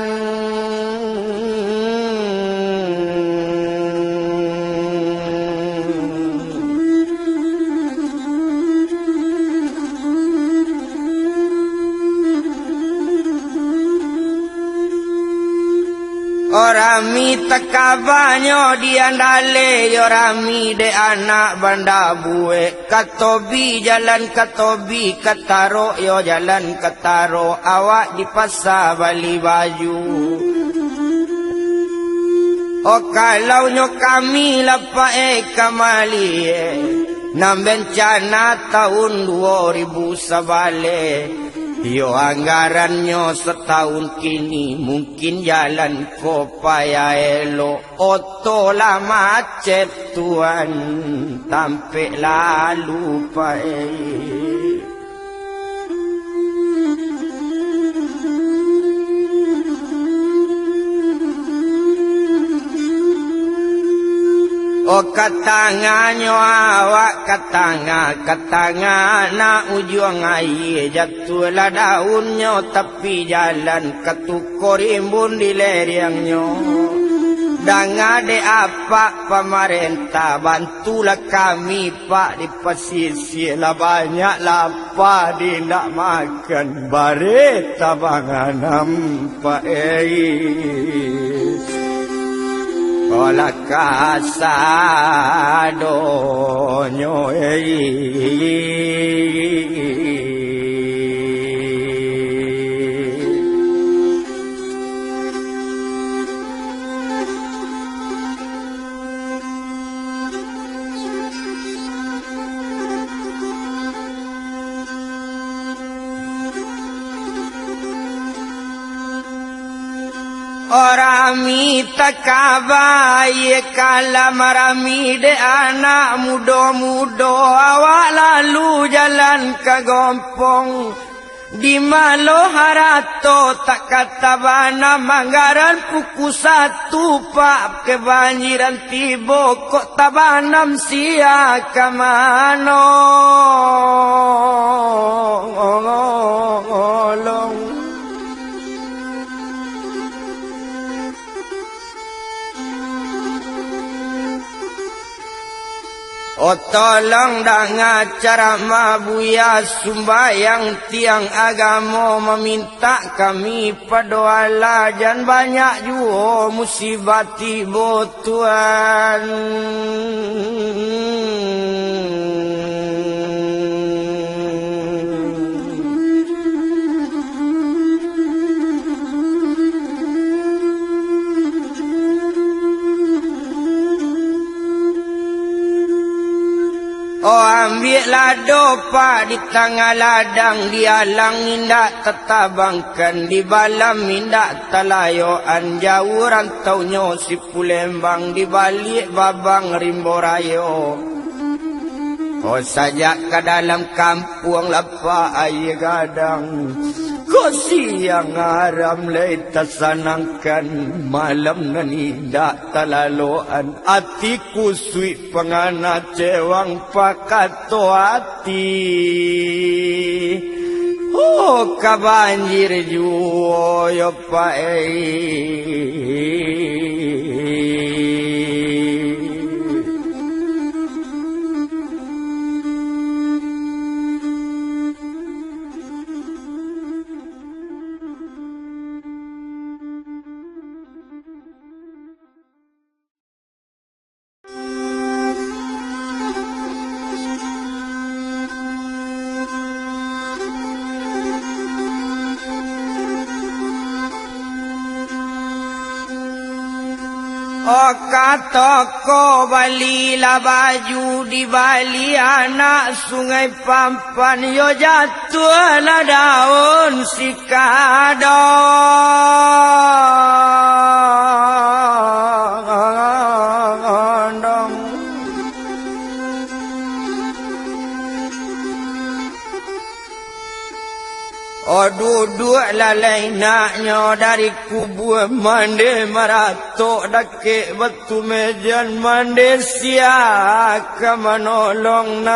A: Orami tekabanyo diandale orami de anak banda bue katobi jalan katobi kataro yo jalan kataro awak di pasar bali baju. Oh kalau nyo kami lapae kamali nam bencana tahun 2011 yo anggarannya setahun kini mungkin jalan kopaya elo oto lah macet tuan tampe lalu pae. Oh katanganyo awak katanga na ujung air jatuh lah daunnya tapi jalan ketuko rimbun di lerengnya. Dan ada apa pemerintah bantulah kami pak di pesisir lah banyak lapar di nak makan bare tabangan nampak olah kasadonyo Orami takabai kala marami de anak muda-muda awak lalu jalan ke gompong di malo harato tak kata bana manggaran puku satu pak kebanjiran tibo kok tabanam sia kamano olong oh tolong dah ngacara mabuya sumbayang tiang agama meminta kami padoa lajan banyak jua musibah tiba Tuhan. Oh ambillah dopa di tengah ladang dialang indak tetabangkan di balam indak talayoan jauh rantaunya si Pulembang di balik babang Rimbo Rayo. Oh sajak ke dalam kampung lapa air gadang kau siang haram lay tersanangkan malam nanida talaloan atiku sui pengana cewang pakato hati oh kabanjir juo yo pae oh kata ko balilah baju di bali anak sungai Pampan yo jatuhlah daun sikadong. Oh duduk lalai naknya dari kubur mandi maratok dakik batu mejan mandi siaka menolong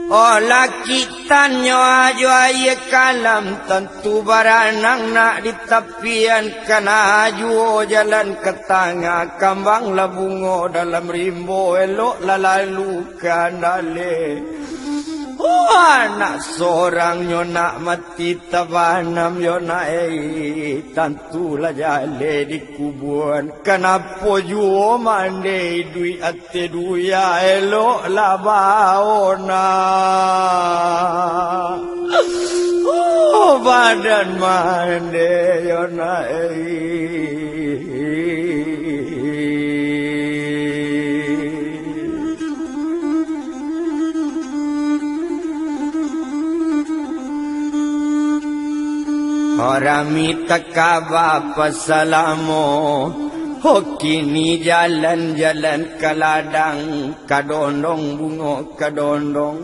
A: oh laki tanya ajo aye kalam tentu baranang nak di tepian kana aju jalan ke tengah kambang labungo dalam rimbo elok lalu kanale oh anak seorang nyona mati tabanam yona tantulah jale di kuburan kenapa juo mande dui ate duya elok labaona oh badan mande yona Orami takaba pasalamo hokini jalan-jalan ke ladang kadondong bungo kadondong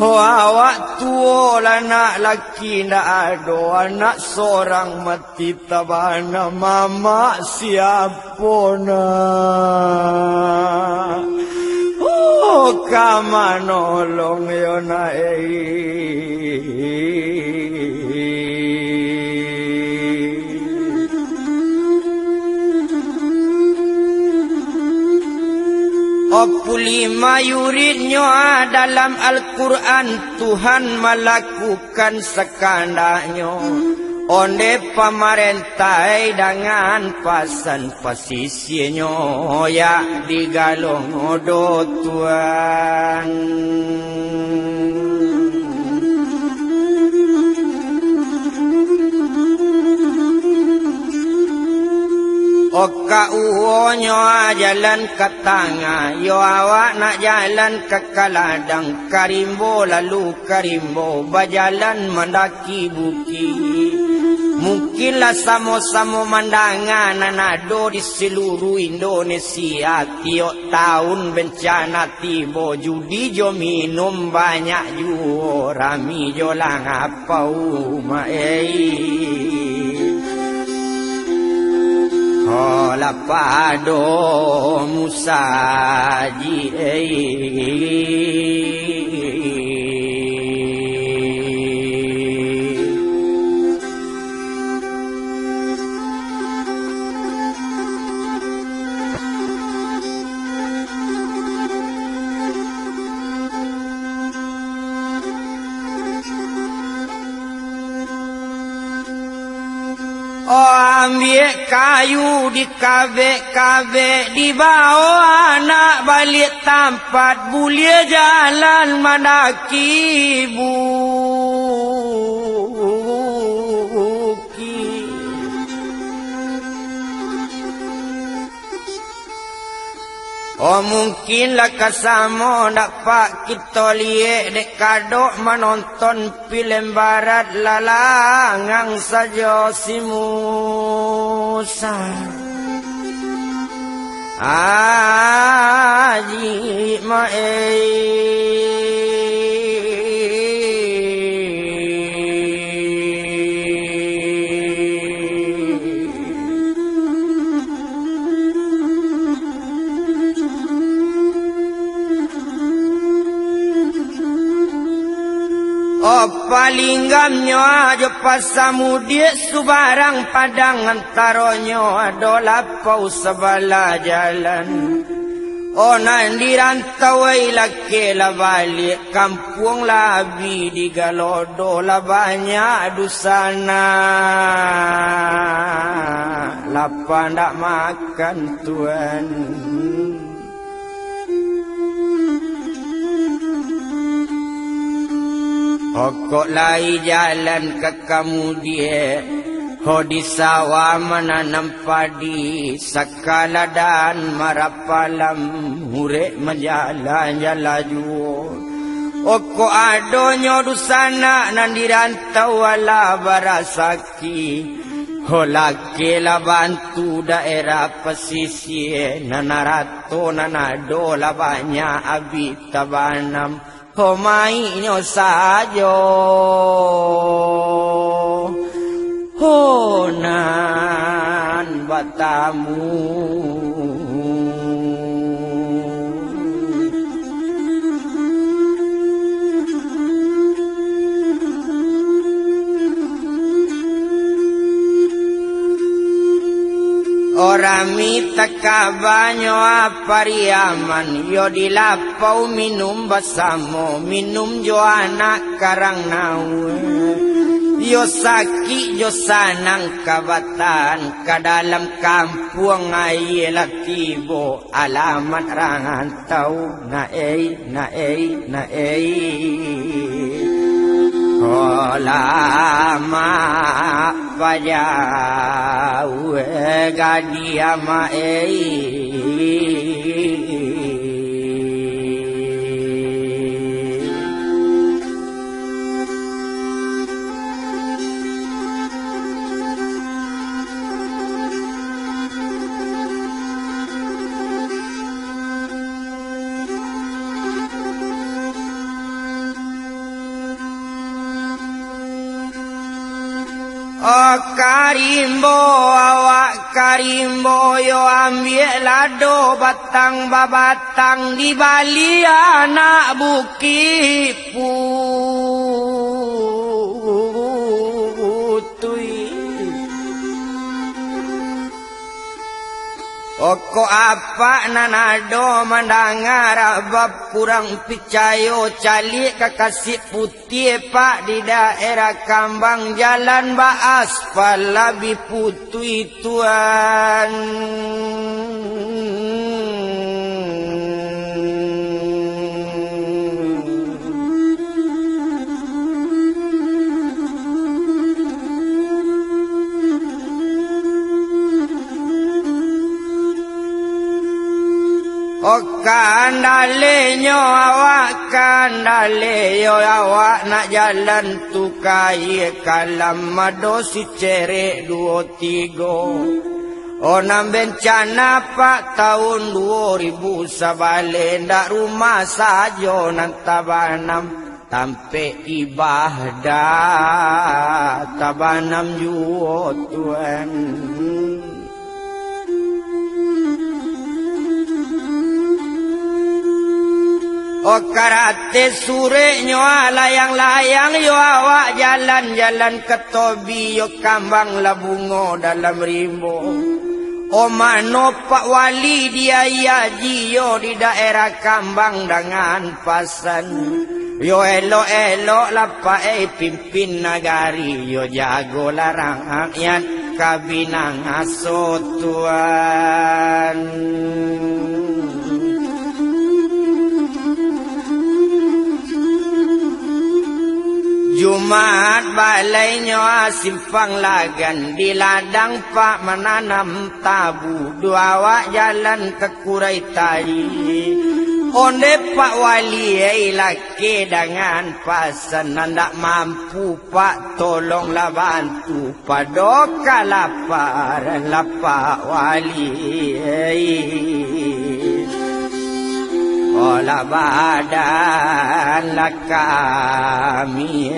A: ho awak tua anak laki ndak ado anak seorang mati tabana mama siapona oh kamanolong yona Opulima yuridnya dalam Al-Quran Tuhan melakukan sekandaknya onde pamarentai dengan pasan pasisinya ya digalong odo Tuhan. Oka uonyo jalan ke tengah, yo awak nak jalan ke kaladang, karimbo lalu karimbo, berjalan mendaki bukit. Mungkinlah sama-sama mandangan nanado di seluruh Indonesia. Tiap tahun bencana tiba, judi jo minum banyak jo, rami jo lang apau Hola pado musaji ambil kayu di kabek-kabek, dibawa anak balik tempat, boleh jalan mendaki bukit. Oh mungkinlah kasamo dapat kita lihat dek kadok menonton filem barat lalangang saja si Musa. Aji paling gamnyo aja pasamudi subarang padang antaronyo adola pau sebala jalan. Nan dirantau laki la balik kampung labi di Galodo la banyak dusana lapa ndak makan tuan. Pokok lai jalan ke kamu dia, ho di sawah menanam padi, sakala dan marapalam, hurek menjalan laju. Oko adonyo dusana nan dirantau ala barasaki, ho laki la bantu daerah pesisir, nanarato nanado la banyak abit tabanam. Mainyo sajo honan batamu. Orami takabanyo apariaman, yo dilapau minum basamo, minum jo anak karang nawe. Yo sakit jo sanang kabatan, ka dalam kampung ay latibo, alamat rangantau na lama pajau gadia Oh karimbo awak karimbo yo ambil lado batang babatang di bali anak bukit putui. Oko apa nanado mendengar bab kurang percaya calik kekasih putih pak di daerah Kambang jalan ba aspal lebih putih tuan. kandale nyo awak kandale yo awak nak jalan tukai kalam mado si cerek 23 Onam bencana pak tahun 2000 sabale ndak rumah sajo nan tabanam tampe ibadah tabanam juo Tuhan karate sure nyo layang-layang yo awak jalan-jalan ke tobi yo kambang labungo dalam rimbo mano Pak Wali dia yaji yo di daerah kambang dengan pasan yo elok-elok lapa pimpin nagari yo jago larang rakyat kabinang asot Tuhan Jumat balai nyo simpang lagan di ladang pak menanam tabu dua awak jalan ke kurai tadi onde Pak Wali laki dengan pasan ndak mampu pak tolonglah bantu padoka lapar Pak Wali Ola badan la kami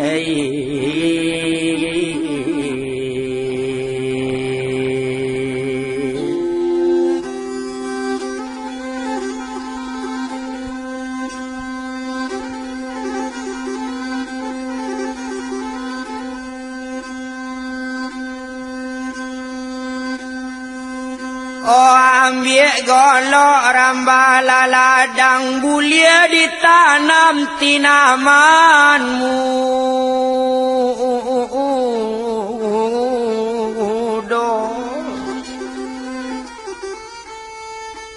A: ambil golok rambala ladang bulia ditanam tinamanmu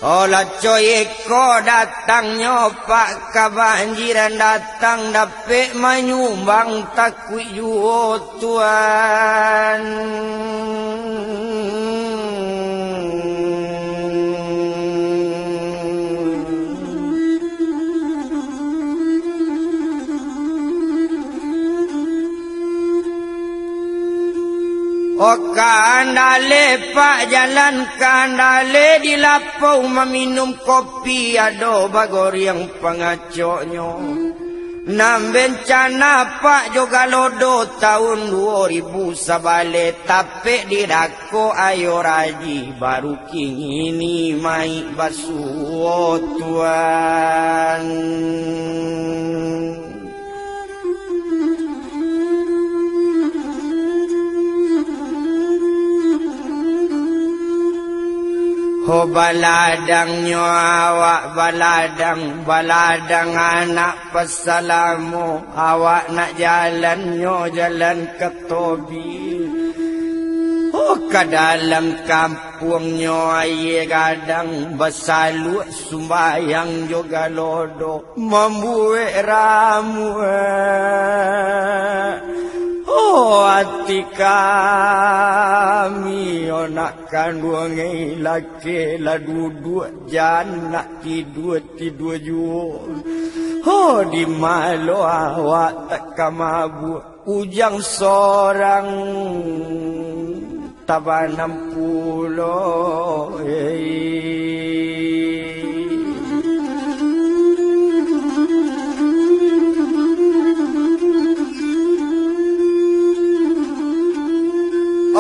A: Olah coy ko datang nyopak kebanjiran datang dapet menyumbang takwi juo Tuhan kandale pak jalan kandale di lapau meminum kopi ado bagor yang pengacoknya nam bencana pak juga lodo tahun 2000 sabale tapi dirako ayo raji baru king ini mai basuh Tuhan baladang nyo awak baladang anak pesalamu awak nak jalan nyo jalan ke tobi ke dalam kampung nyo aye kadang besalu sumbayang juga lodo membuat ramu hati kami nak kandung laki la duduk janak tidur juo di malu awak tak kamabu ujang sorang tabanam pulo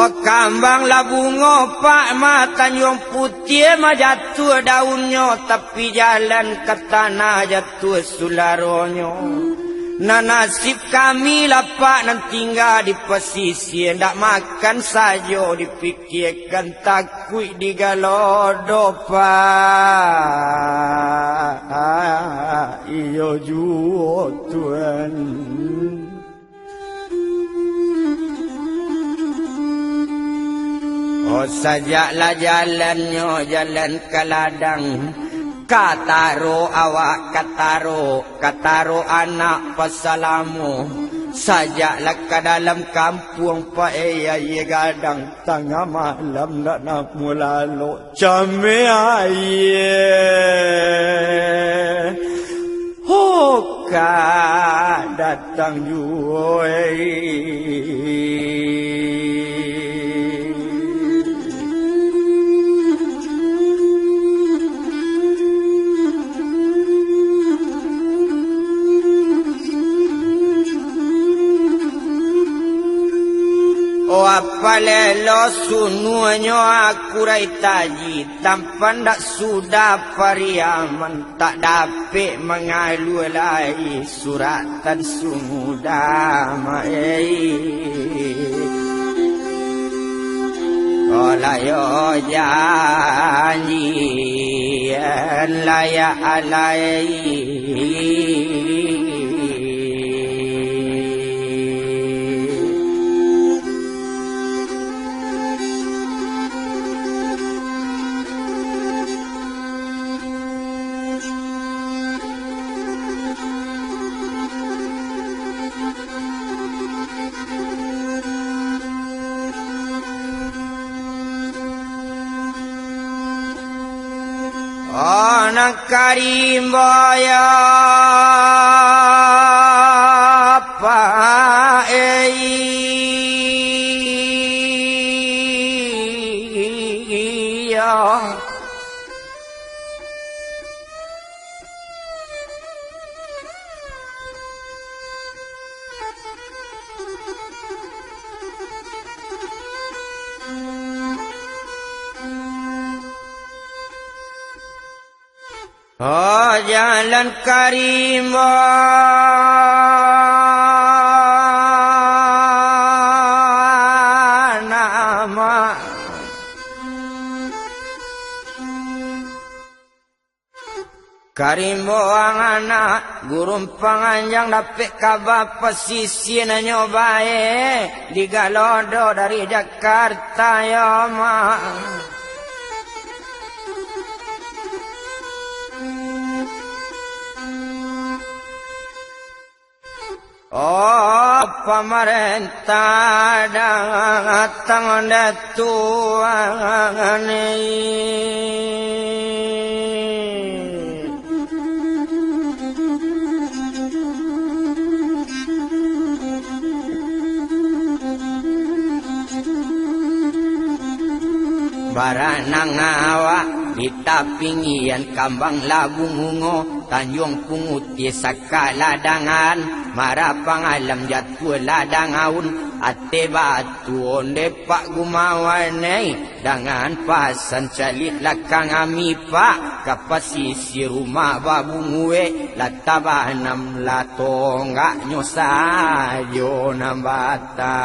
A: kambang labungo pak matanyong putih majatuh daunnya tapi jalan ke tanah jatuh sularonyo nah nasib kami lapak nan tinggal di pesisir ndak makan saja dipikirkan takut digalodo pak iyo juo Tuhan sajaklah jalannya jalan ke ladang kataro awak kataro anak pesalamu sajaklah ke dalam kampung pak ye gadang tengah malam nak mulalo came aye datang juai. O apale lo sunuanyo aku taji tampan dak sudah pariaman tak dapat mengalulai suratan sumudamai. Olayo janji laya alai. Anak karimbaya paeya Oh jalan karimah nama Karimbo ang anak gurung panganjang dapet kabar pesisir nyobae di Galodo dari Jakarta ya mak. Oh pemerintah datang datuan Baranang awak di tapingian kambang labungungo Tanjung Punguti saka ladangan Marapang alam jatuh ladangaun Ate batu onde pak gumawanai Dengan pasan calit lakang amipa Kapasisi rumah babungue Latabanam latonggak nyosajo nambata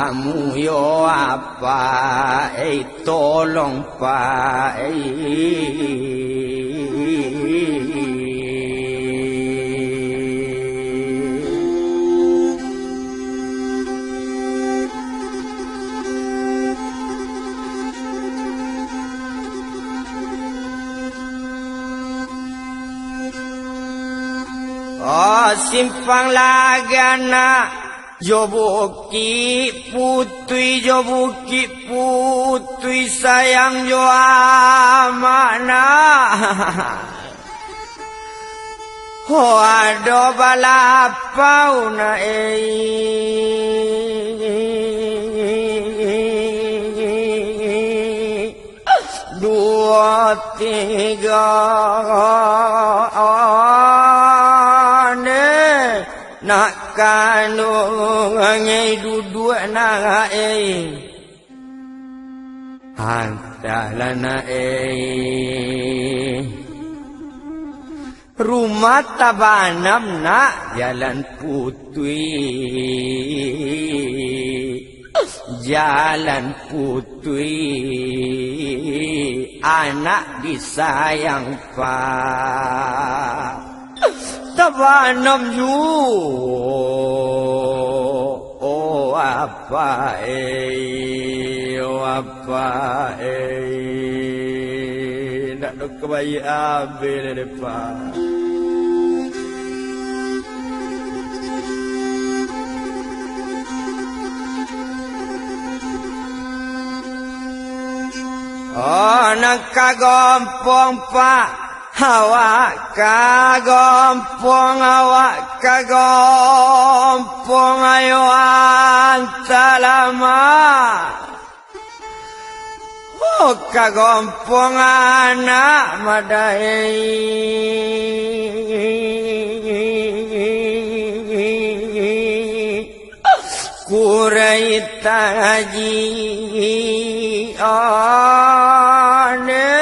A: Muyo apa tolong pa Oh simpang lagana Jobuki putui sayang jo amana Ho ado balapau na dua tiga nak kandung ngai duduk nak hantalana rumah tabanam nak jalan putui anak disayang pak tabanam ju oh apa nak dok kebayi abe depan Oh nak kagompong pak awak kagompong ayo antalama oh kagompong anak madai kurai taji ane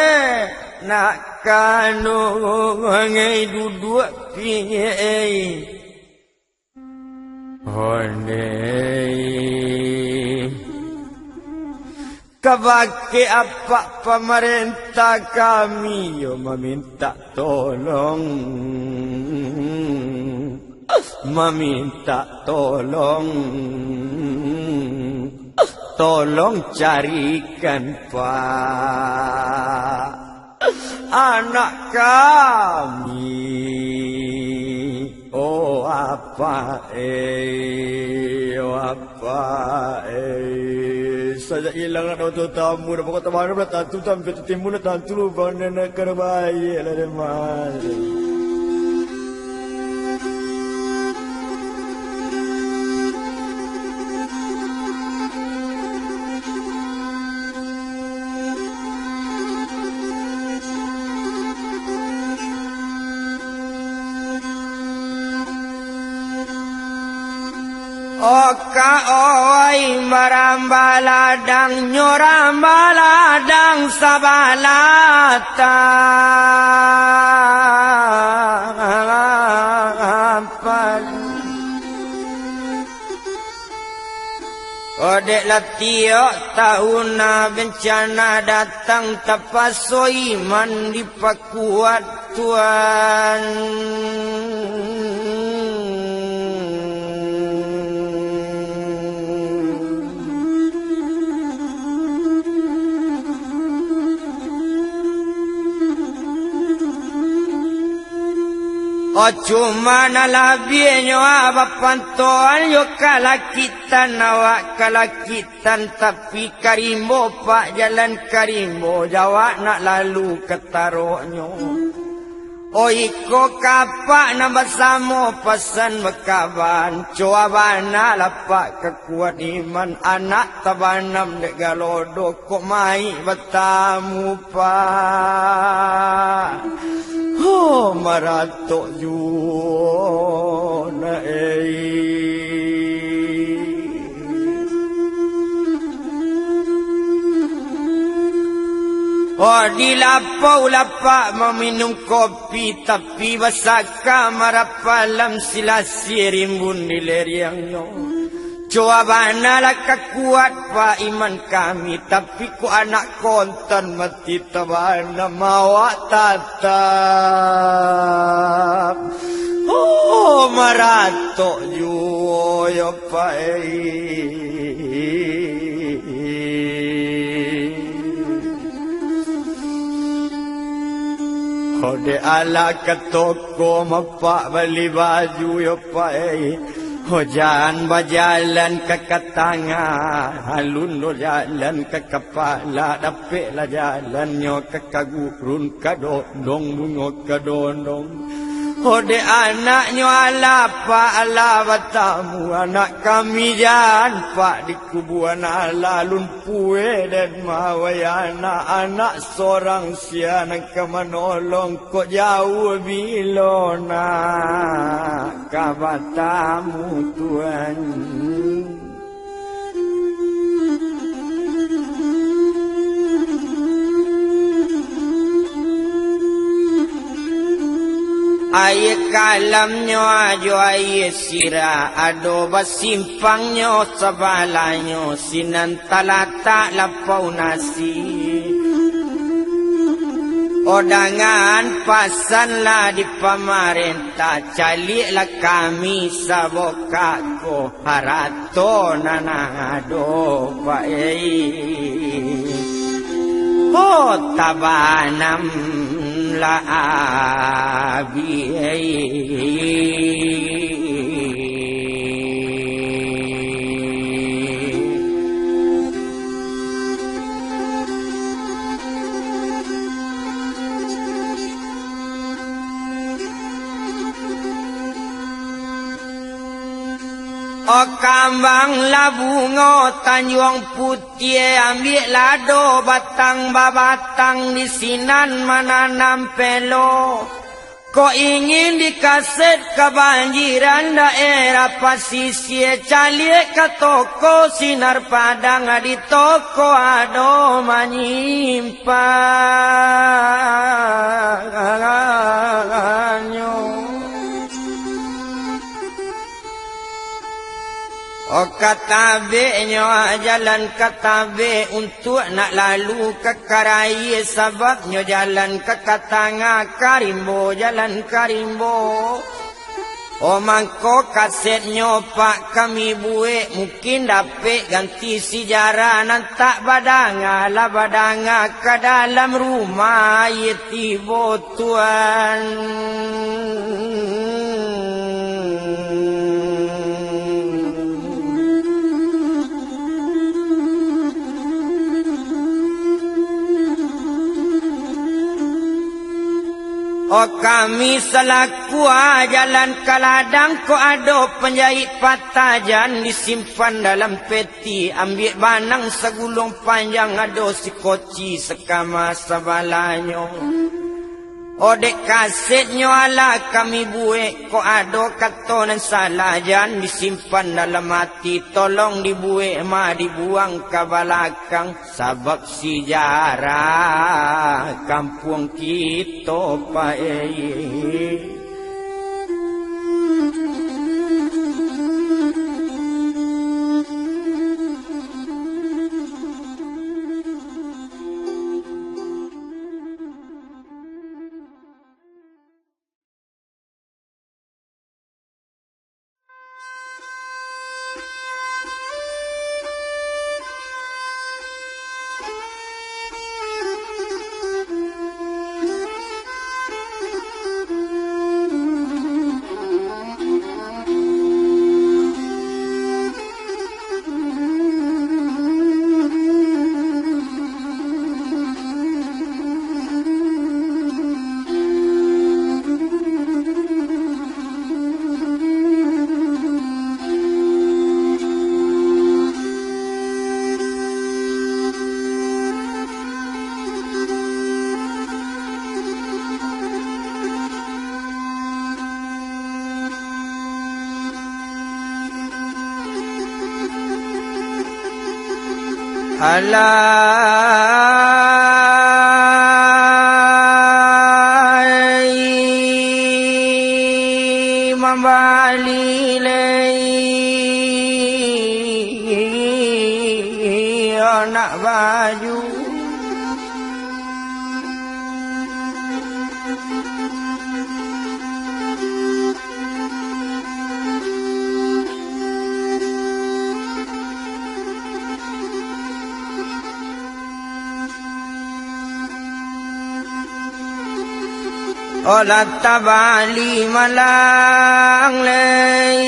A: nak kanu ngai duduk piye one kabake apa pemerintah kami yo meminta tolong tolong carikan Pak anak kami oh apa saja hilang ada tu tamu dah pokok tamu dah tantu sampai timbul dah tantu bana nak kerbayi lah demal Oka oi marambaladang nyorambaladang sabalata Odek latio tahun bencana datang tapaso iman dipakuat Tuhan Oh cuma nalabinyo abapantoan yo kalakitan awak kalakitan tapi karimbo pak jalan karimbo Jawa nak lalu ketaroknyo Oh iko kapak na bersama pesan bekaban Coabana lapak kekuat iman anak tabanam dek galodo kok mai bertamu pak Oh maratok juna Oh dilapau lapak meminum kopi tapi basaka marapalam silasi rimbun di leriangnya Coabana lah kuat pak iman kami tapi ku anak kontan mati tabana mawak tatap Oh maratok juo ya pak Ode ala ke toko mapak beli baju ya pak Hujan berjalan ke katangan, halun jalan ke kepala, dapik lah jalannya ke kagurun, kadodong, bunga kadodong. Ode anaknya ala pak ala batamu, anak kami jan pak di kubuan ala lumpue dan mawayana anak seorang siana ke menolong kok jauh bilona kabatamu Tuhan. Aye kalamnyo ajo aye sira ado basimpangnya sabalanyo sinantalata lapau nasi Odangan pasanlah di pemerintah caliklah kami sabokako harato nanado pae Oh tabanam la abi kambang labungo Tanjung Putih ambil lado batang babatang di sinan menanam pelo. Kau ingin dikaset kebanjiran daerah pasisir calik ke toko sinar padang di toko ado menyimpannya. Katabenya jalan katabe untuk nak lalu ke Karai sebabnya jalan ke Katanga Karimbo jalan Karimbo. Mangko kasetnya pak kami buat mungkin dapat ganti sejarah nantak badanga lah badanga ke dalam rumah yetibo tuan. Kami selaku jalan ke ladang ko ada penjahit patajan disimpan dalam peti ambil banang segulung panjang ada si koci sekama sebalanya. Dek kasetnya ala kami buat ko ada katonan salah jan disimpan dalam hati tolong dibuat ma dibuang ke belakang sebab sejarah kampung kita pae. Alai membali lei anak baju olah tabali malang lei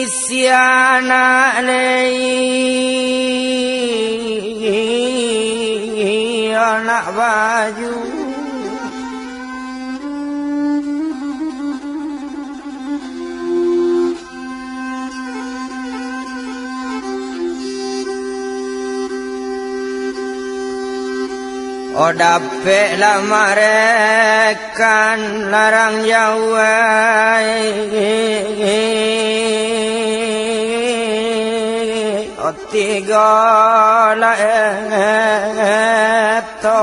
A: siana lei anak baju dapet lah marekan larang jauh tiga lah eto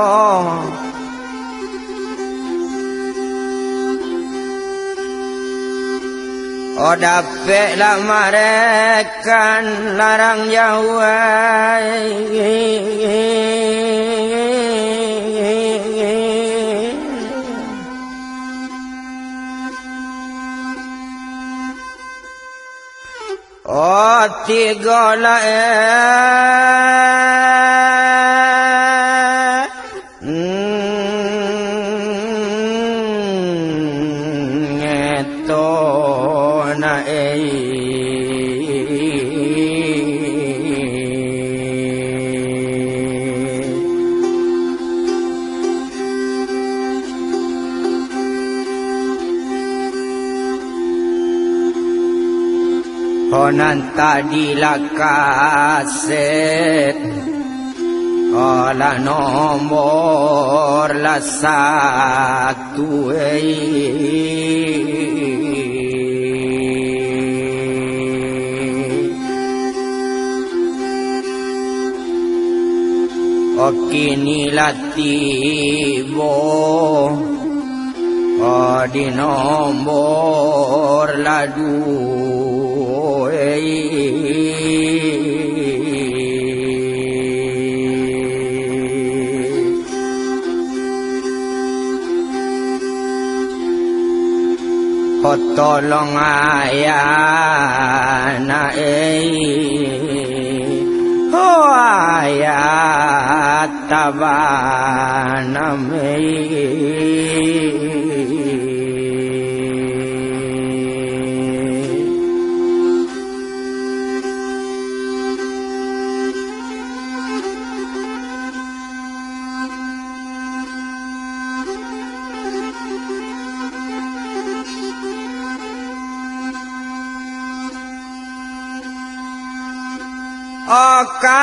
A: dapet lah marekan larang jauh tiga lah eto na nanta dilakaset ola nomor la satu Okini latibo di nomor ladu tolong ayana ayat tabanam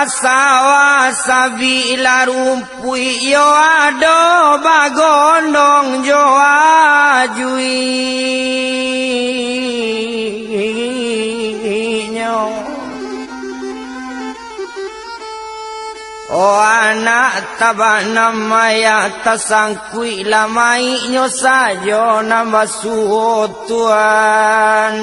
A: kasawa sabila rumpui yo ado bagondong jo ajui nyo o anak tabanam maya tasangkui lamai nyo sajo nambasuo tuan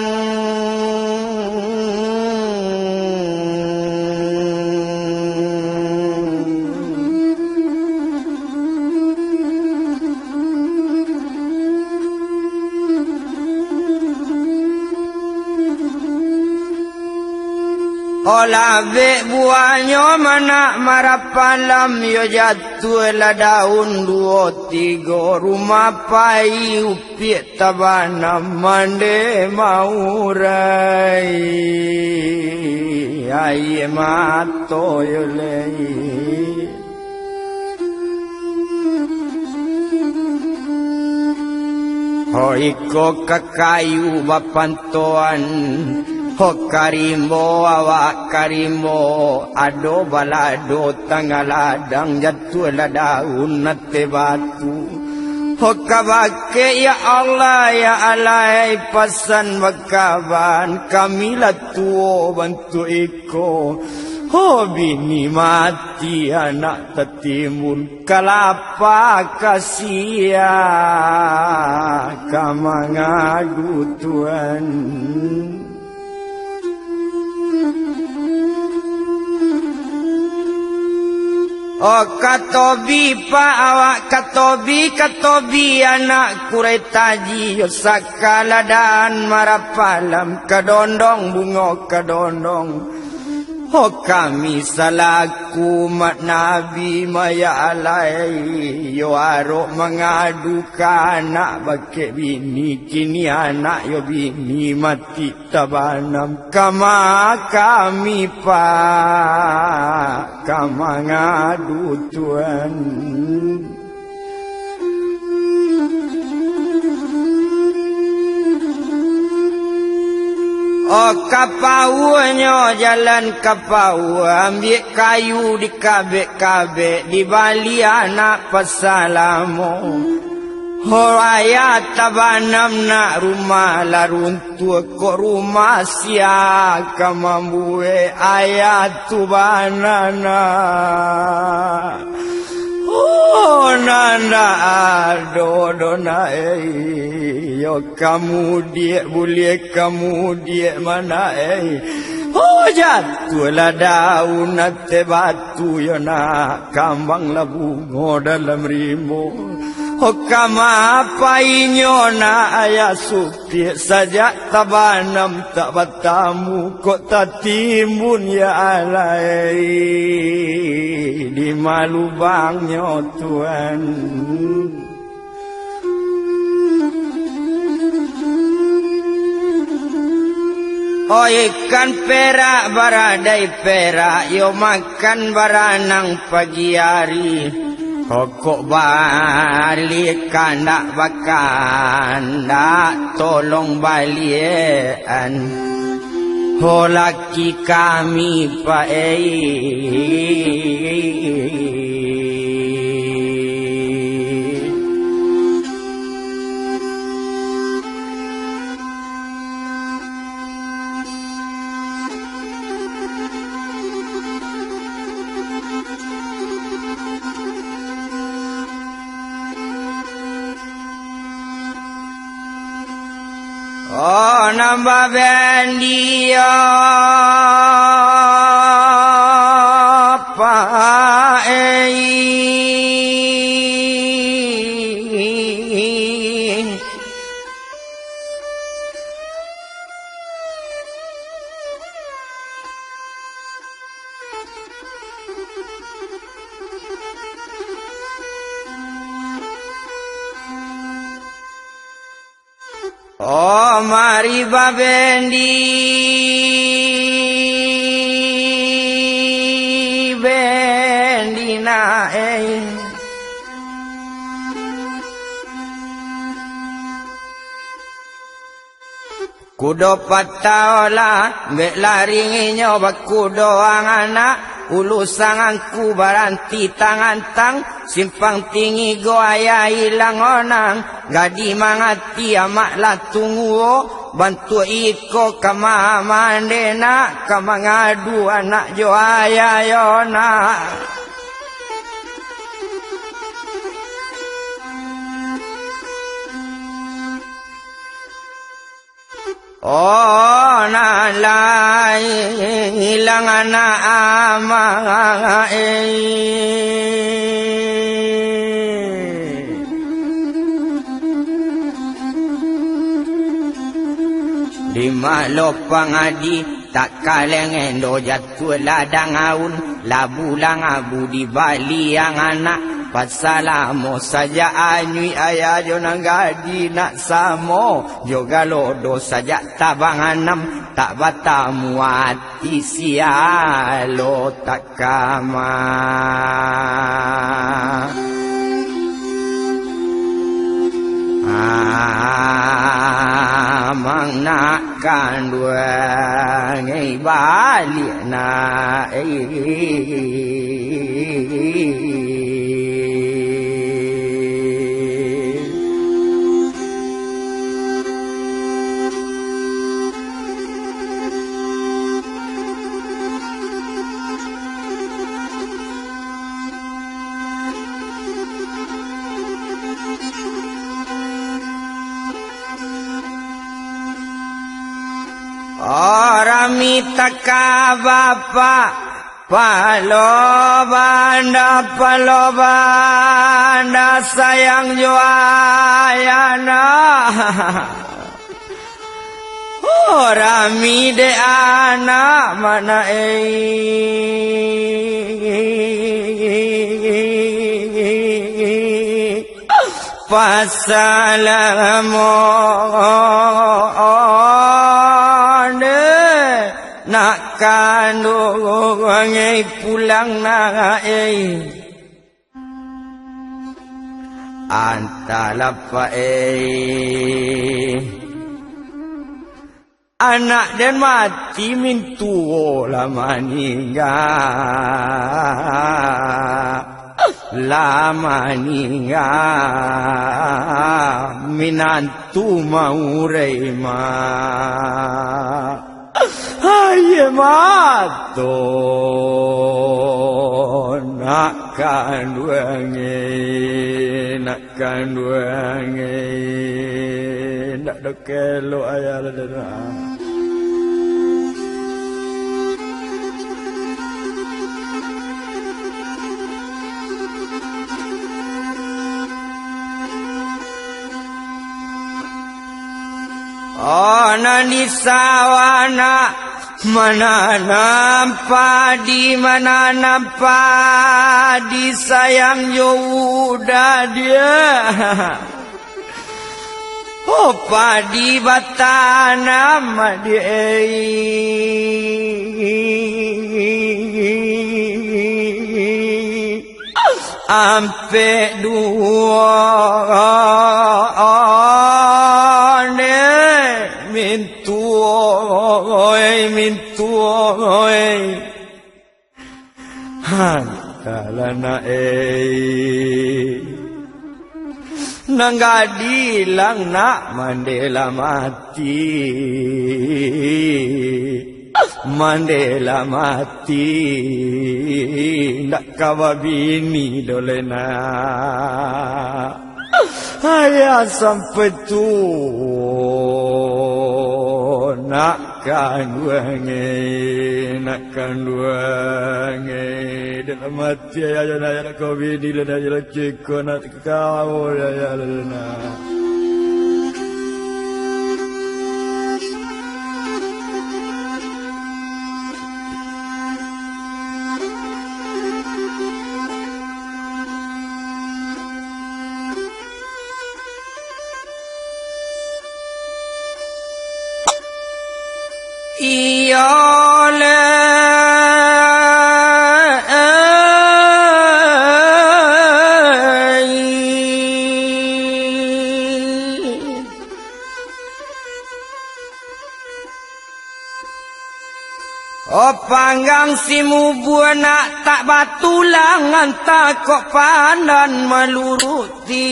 A: Ola be buahnya mana marapalam yo jatuh la daun dua tiga rumah pai upi tabanam mande maurai ai mato yo lei Hoiko kakayu bapantoan Ho karimbo awak karimbo ado balado tangaladang jatuh la daun nate batu Ho kabake ya Allah ya alai pasan makaban kami latuo bantu iko Ho bini mati anak tetimun kalapa kasia kamangadu Tuhan Oh katobi pa awak katobi anak kurai taji yo sakala dan marapalam kadondong bunga kadondong Oh kami salaku mat nabi maya alai yo arok mengadukan anak bake bini kini anak yo bini mati tabanam kama kami pa kama ngadu Tuhan Oh kapauannya jalan kapau ambil kayu di kabek-kabek di bali anak pasalamu Oh ayat tabanam nak rumah laruntua kok rumah sia kamambue ayat tu banana Oh nanda ado na yo kamu dia boleh kamu dia mana Oh jatuh la daun nate batu yo na kambang la bunga dalam rimbo Oh kama painyo na ayah supi saja tabanam tak batamu kok tak timbun ya alai di malubangnya Tuhan Oh ikan perak baradai perak yo makan baranang pagi hari Kok balik kandak bakan dak tolong balian Oh laki kami Pak Oh nambah bendia Pak Oh mari babendi bendina kudo pataola mbek laringinyo bakudo ang anak ulusanganku baranti tangan tang simpang tinggi goaya hilang onang gadi mangati amak latunguo bantu iko kama mandena kama ngadu anak joaya yona Oh nalai hilang anak ama di malo pangadi tak kaleng endo jatuh ladang aun labu lang abu di bali yang anak Pasalamo saja anyui ayah jo nanggadi nak samo juga lodo saja tabanganam tak batamu hati sialo tak kama mang nakkan dua ngai balik na Orang mitaka bapa palo banda sayang joayana Orang mide anak mana Pasalamu nak kandung ngai pulang na antala pa anak dan mati mintu lama ningga minantu mau reima Ay mato nak kanduange nak dokelo ayah ladana Oh nani sawana mana nampak di sayang Yehuda dia Oh padi batanam dia ampe dua mintu hantalana nangadilang na Mandela mati Mandela mati ndak kawabini dolena ayah sampai tu nakkan duange dalam hati ayah nak kawabini lena ayah ceko nak kau ayah lena panggang si mubuana tak batulangan tak kok pandan meluruti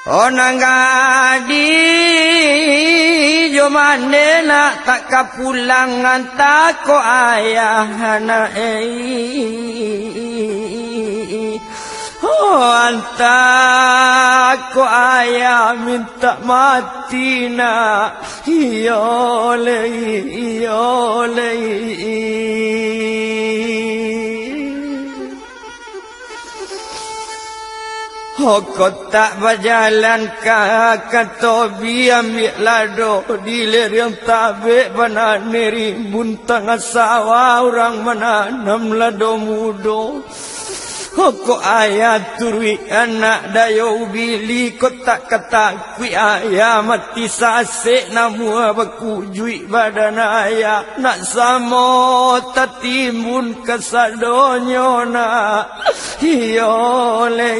A: onangadi jomandena tak kapulangan tak kok ayahana anta ko ayah minta mati na iyole kau tak berjalan katobi ambil lado dilir yang tabe banane rimbun tengah sawah orang menanam lado mudo kok ayah turui anak dayo bili kau tak katakui ayah mati sasek namu bakujui badan ayah nak samo tatimun kasadonyo na iyole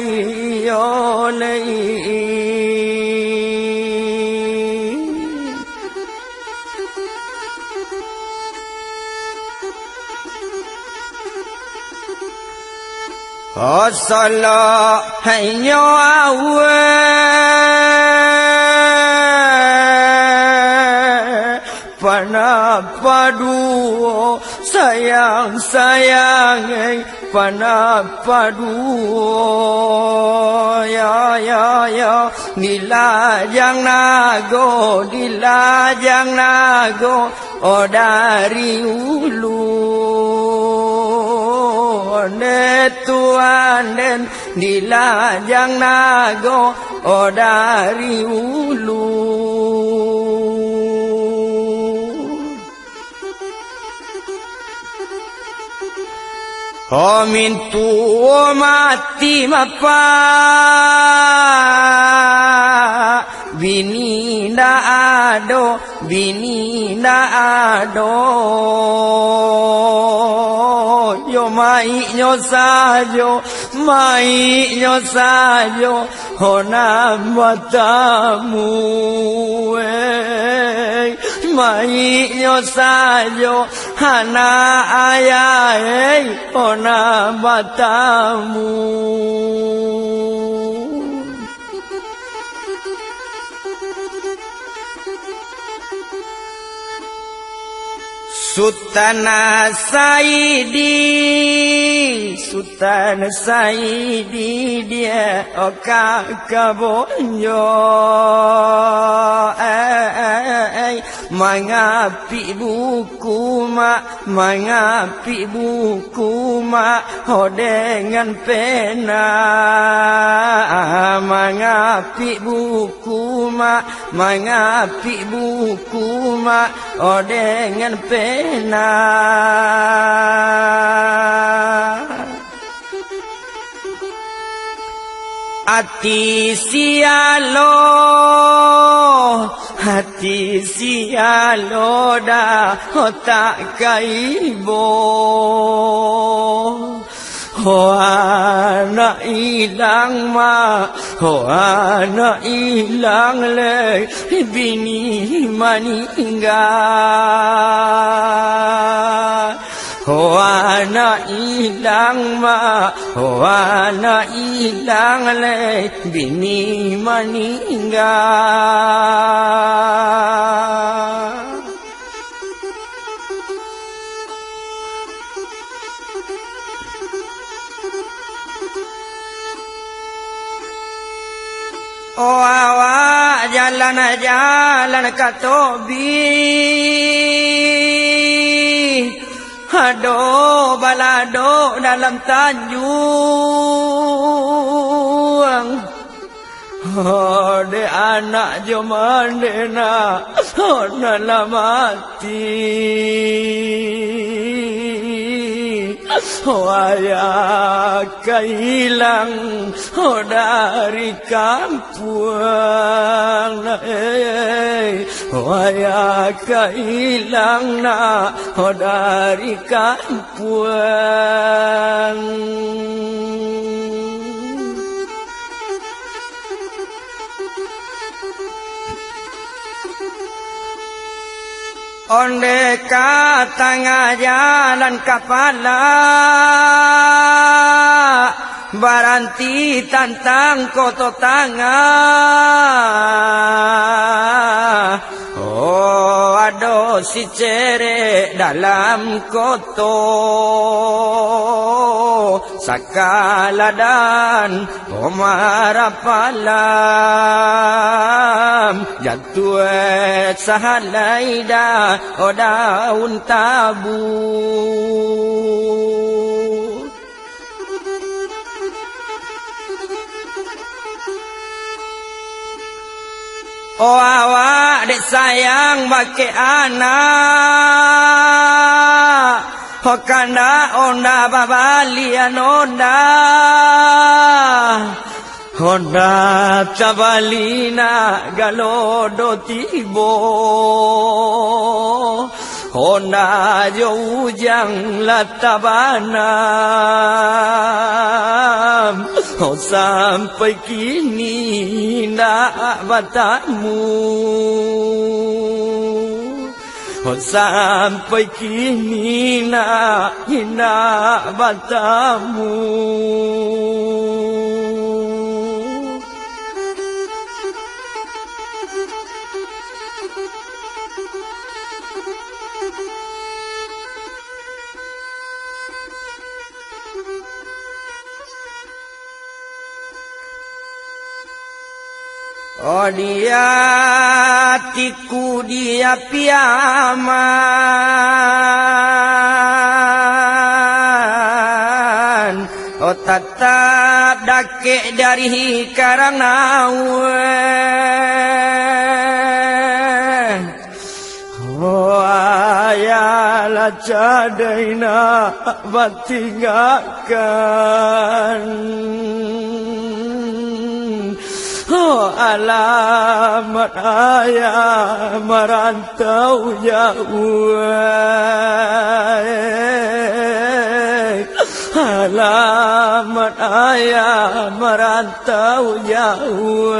A: Asala hanyo awe panapadu sayang panapadu ya dilajang nago dari ulu Tuan dan dilajang nago dari ulu mintu mati mapa bini nda ado yo mai nyo sajo hona matamu mai nyo sajo hana ayah hona matamu Sultan Saidi dia kakabonyo mangapi buku mak dengan pena mangapi buku mak dengan pena hati sialo dah tak kaibo anak hilang mak, anak hilang le, bini meninggal. Anak hilang mak, anak hilang le, bini meninggal. Awak jalan ke Tobi, aduh balado dalam Tanjung. De anak joman dena, nala mati. Ayah kehilang dari kampung, ayah kehilang dari kampung. Onde ka tengah jalan kepala, baranti tantang koto tangah. Oh ado si cere dalam koto, sakaladan omarapalam, jatuh sahalaida o daun tabu. Oh awak dek sayang bake anak, oh kanda onda babalian onda, onda cabalina galodo tibo, onda jo ujang latabanam. Oh sampai kini nak batamu, oh sampai kini nak batamu. Oh dia tiku dia piaman, oh tetap dakek dari karang nawe. Oh ayalah cadaina batinggakan, oh alamat ayah merantau jauh, alamat ayah merantau jauh.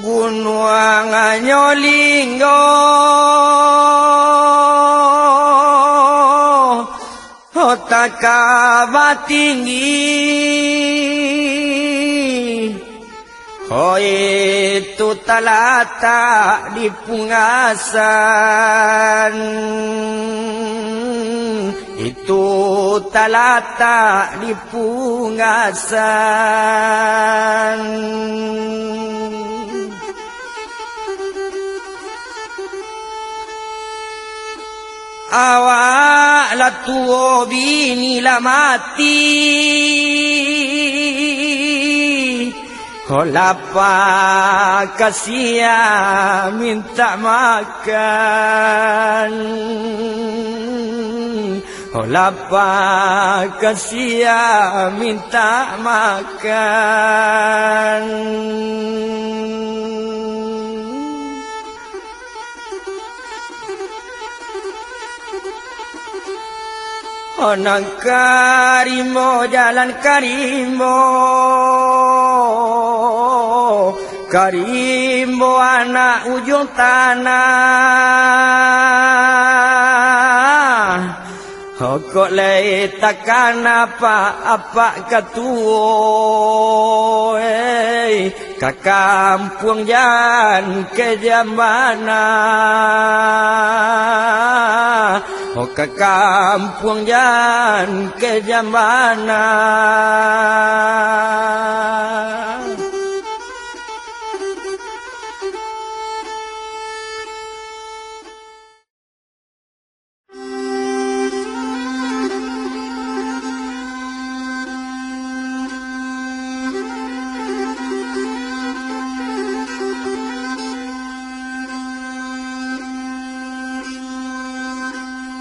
A: Gunung Anyolinggo, Takaba tinggi, oh itu talata di Pungasan, itu talata di Pungasan. Awak la tuo bini la mati, oh lapa kasia minta makan, lapar kesia minta makan. Onang karimo jalan karimo, karimo anak ujung tanah. Kok lei takkan apa ketua ke kampung jan ke jamana. Ke kampung jan ke jamana.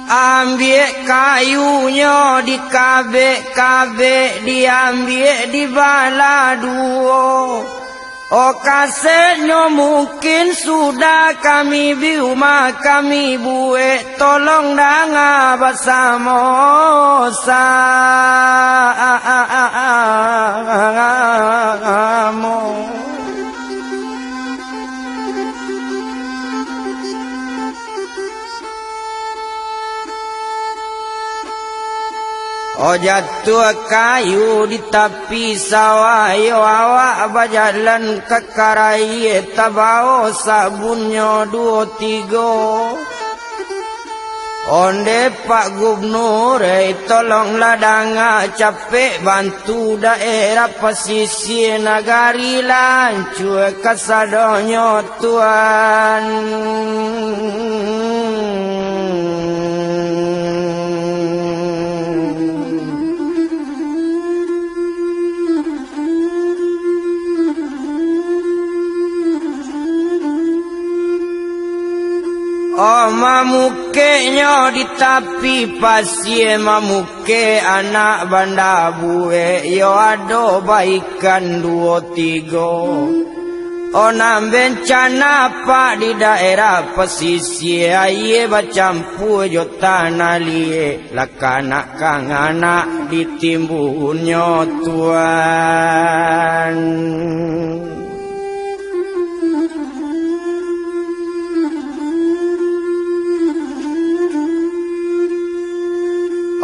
A: Ambil kayunya di kabek-kabek, diambil di baladuo. Oh kasetnya mungkin sudah kami biuma kami buat, tolong dengar bersama-sama. Oh jatuh kayu di tepi sawah, yo awak berjalan ke karai, tabau sabunnya 2-3. Onde Pak Gubernur, tolonglah dengar capek bantu daerah pesisir nagari lancur kasadonyo Tuan. Oh mamukenya di tepi pasir, mamuke anak banda bue, yo ado baikan 2-3. Oh nam bencana pak di daerah pesisir, aye bercampur jo tanah liek, lakanak kang anak ditimbunnya Tuan.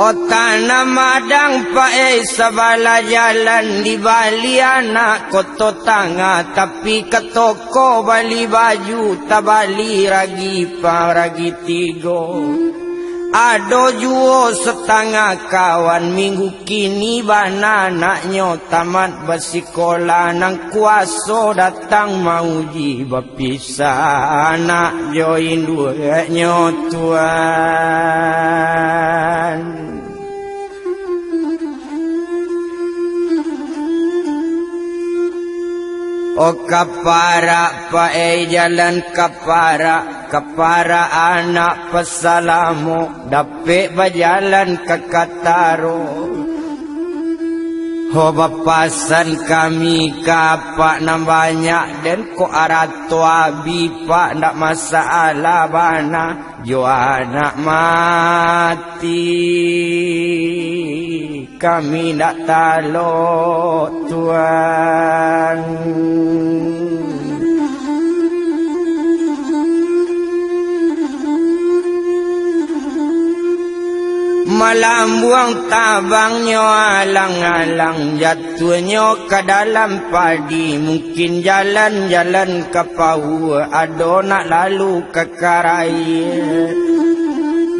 A: Oh tanah madang pae sabala jalan di Bali anak koto tangga, tapi ke toko bali baju tabali ragi ragi 3. Ado juo setengah kawan minggu kini bana anaknya tamat bersikolah, nang kuaso datang mauji berpisah anak join duanya Tuan. Oh kapara pae jalan kapara anak pesalamu dapet berjalan ke Kataro. Oh bapasan kami kapak nam banyak dan ko aratua bipak ndak masalah bana jo anak mati kami ndak talo Tuan. Malam buang tabangnya alang-alang, jatuhnya ke dalam padi, mungkin jalan-jalan ke pau, ado nak lalu ke karai.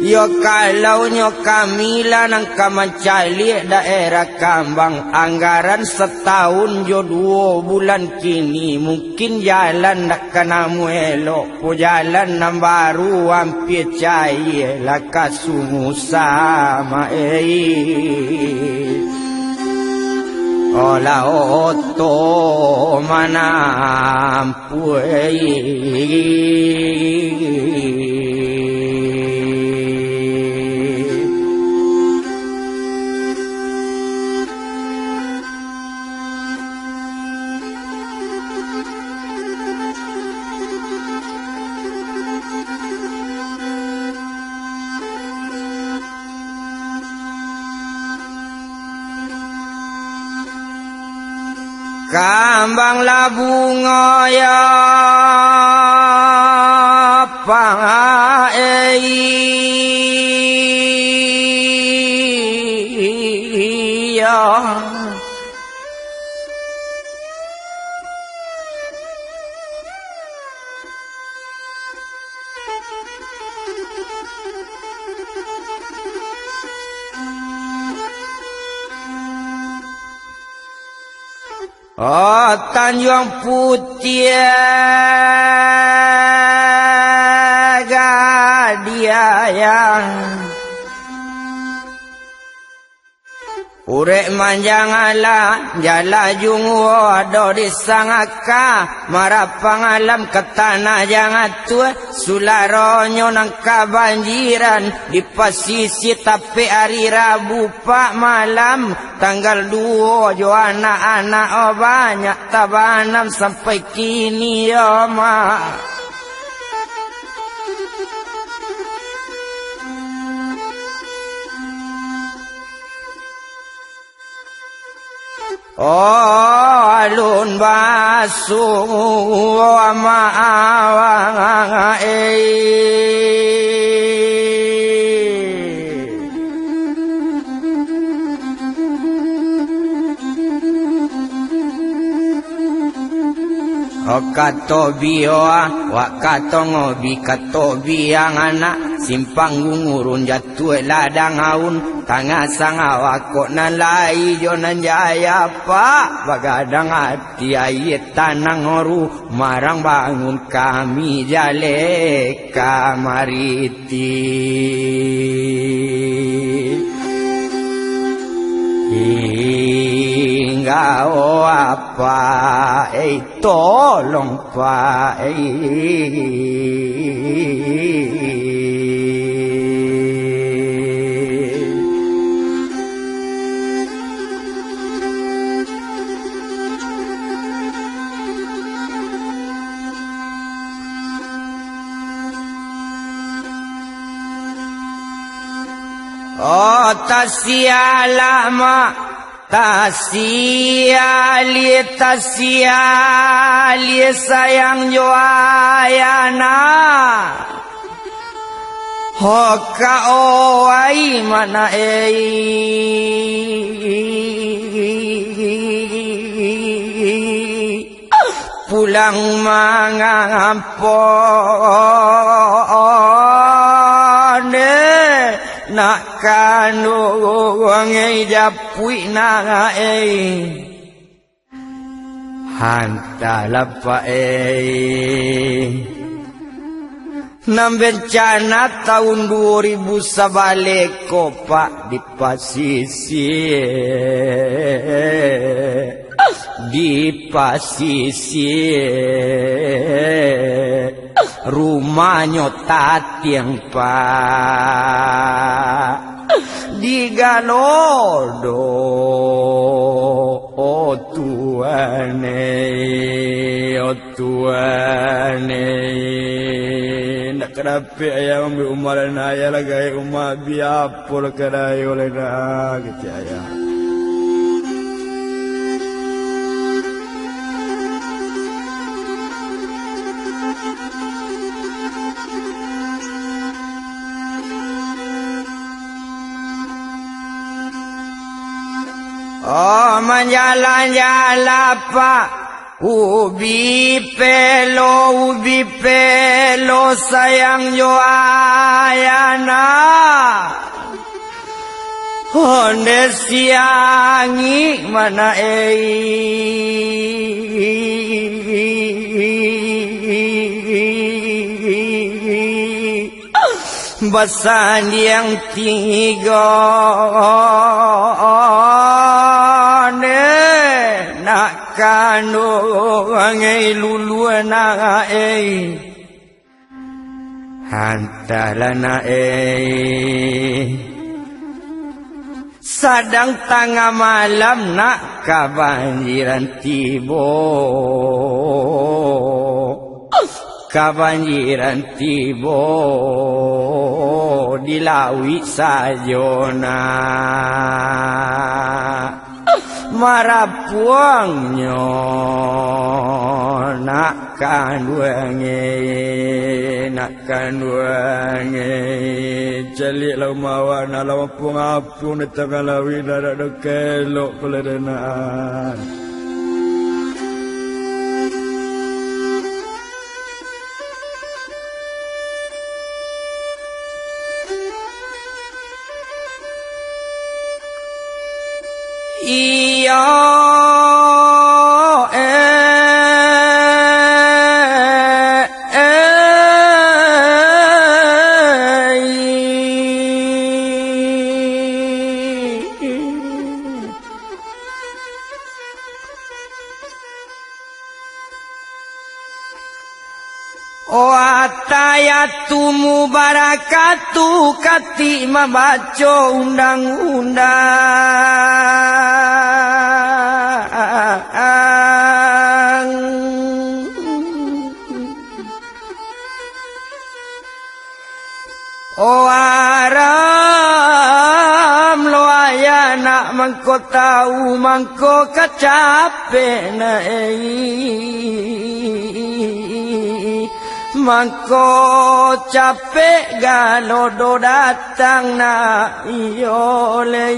A: Yo kalau nyo kami lah nang kamancali daerah Kambang, anggaran setahun jo 2 bulan kini, mungkin jalan nak kena muelo, po jalan nam baru hampir cair lah kasungu sama olah oto manampu kambang labunga ya ya oh Tanjung Putih Gadiayang urek manjangala jala jungwo ado disangaka marapang alam ketana jangan tua sularonyo nang kabanjiran di pasisi tapi hari Rabu pak malam tanggal 2 jo anak-anak oh banyak tabanam sampai kini ya mak. Oh alun basuh ama awang kato bioa wak kato ngobi kato biang anak simpang gungurun jatuh ladang aun tangga sanga wakok nalai jonan jaya pak bagadang hati ayat tanang oru marang bangun kami jale kamariti hingga oh apa tolong pak oh tasialama tasiali sayang joayana hoka oai mana pulang mangampone nak kanu ngai japui na hantala pa nam bencana tahun 2000 sabalik ko pak di pasisi rumahnya tatiang pak di Galodo oh tuane nak kerapi ayam ambil umaran ayah lagi umah biapul kedai oleh dah gitu ayah. Oh menjalan-jalan pak ubi pelo sayang joayana honde siangi mana basan yang tiga nak kanu ngai lulu na hantalana sadang tengah malam nak kabanjiran tibo dilawi sajona marapuangnya nak kanduange jalik lau mawana lau apung di tengah lawi darat kelok pelerenaan iya Atayatumu barakatu kati mabaco undang-undang aram lo ayana mangko tahu mangko kacape mangko capek galodo datang na iyole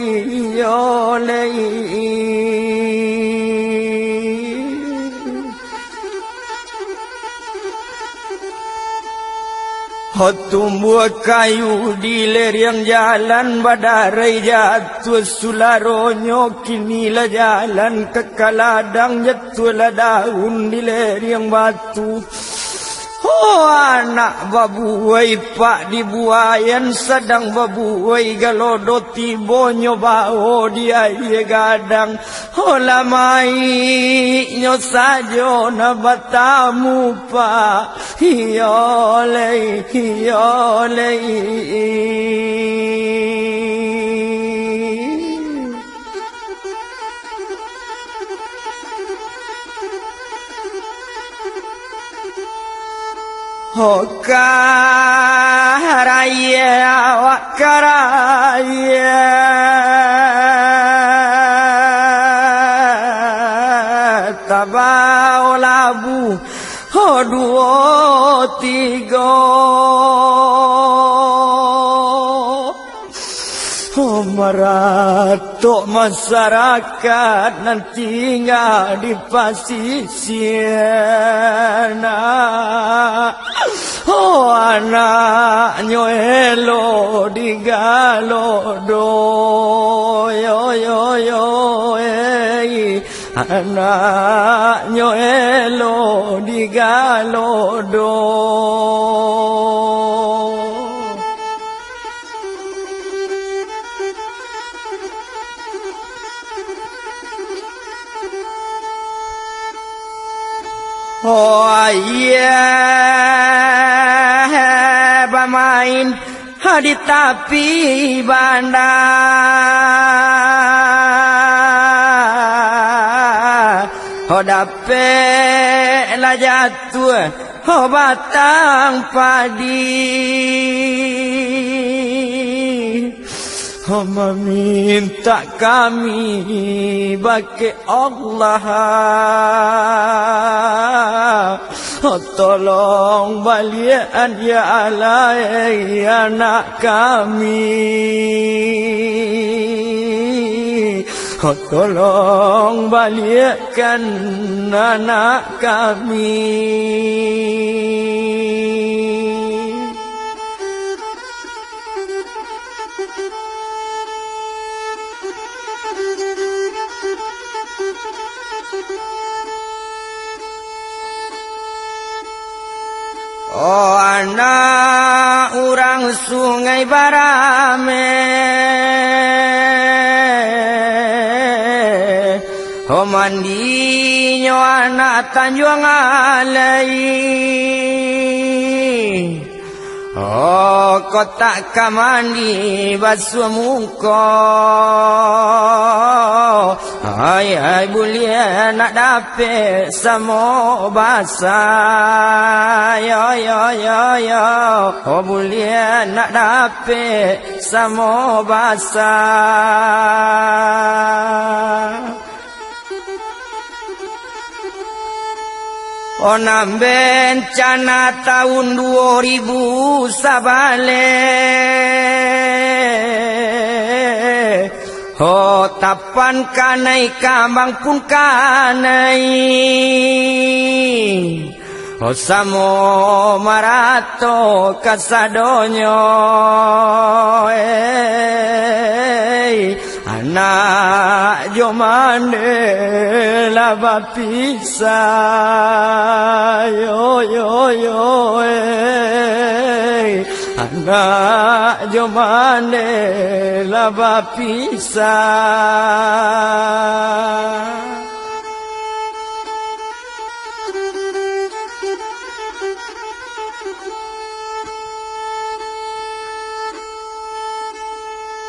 A: tumbuh kayu di lereng jalan badarai jatuh sularonyo kinilah jalan ke kaladang jatuhlah daun di lereng batu. Oh anak babuai pak dibuayan sedang babuai galodo tibo nyobao dia ye gadang oh lamai nyo sajo na batamu pak hiole karaya awak karaya tabau labu dua tiga maratok masyarakat nanti nggak di pasisir oh anaknya elo di galodo anaknya elo di galodo oh iya bermain di tepi bandar oh dapet lah jatuh oh batang padi oh meminta kami bagi Allah oh tolong balian ya alai anak kami oh tolong balikan anak kami oh anak orang Sungai Barame oh mandinya anak Tanjung Alai oh kotak kamandi basuh muka ay boleh nak dapet sama basah yo oh boleh nak dapet sama basah Onam bencana tahun 2000 sabale Ho tapan kanai kambang pun kanai Ho samo marato kasadonyo Anak jomane laba pisah yo Anak jomane laba pisah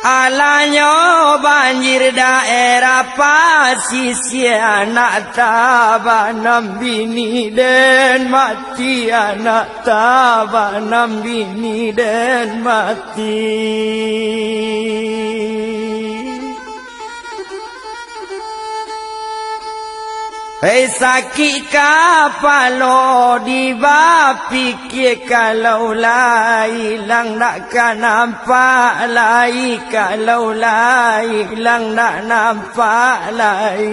A: Alanya banjir daerah pasisir anak tabanam bini dan mati anak tabanam bini dan mati Hei sakit kapalo dibapikir kalau hilang nakkan nampak lai kalau hilang nak nampak lai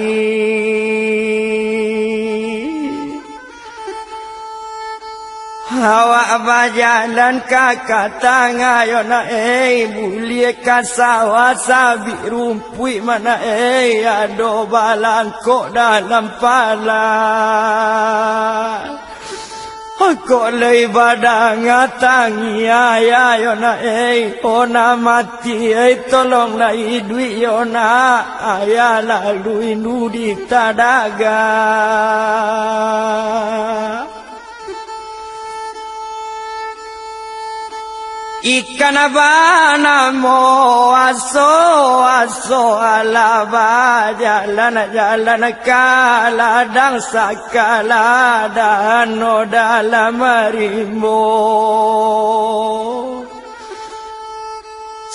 A: Awak berjalan kakak tangga yo na mulia kasawa sabi rumpui mana ado balangkok dalam pala Kok lay badang tangi ayah yo na ona mati tolong lai duit yo na ayah lalu nudi tadaga Ikan abana mo aso alaba jalan kaladang sakala dano dalam rimbo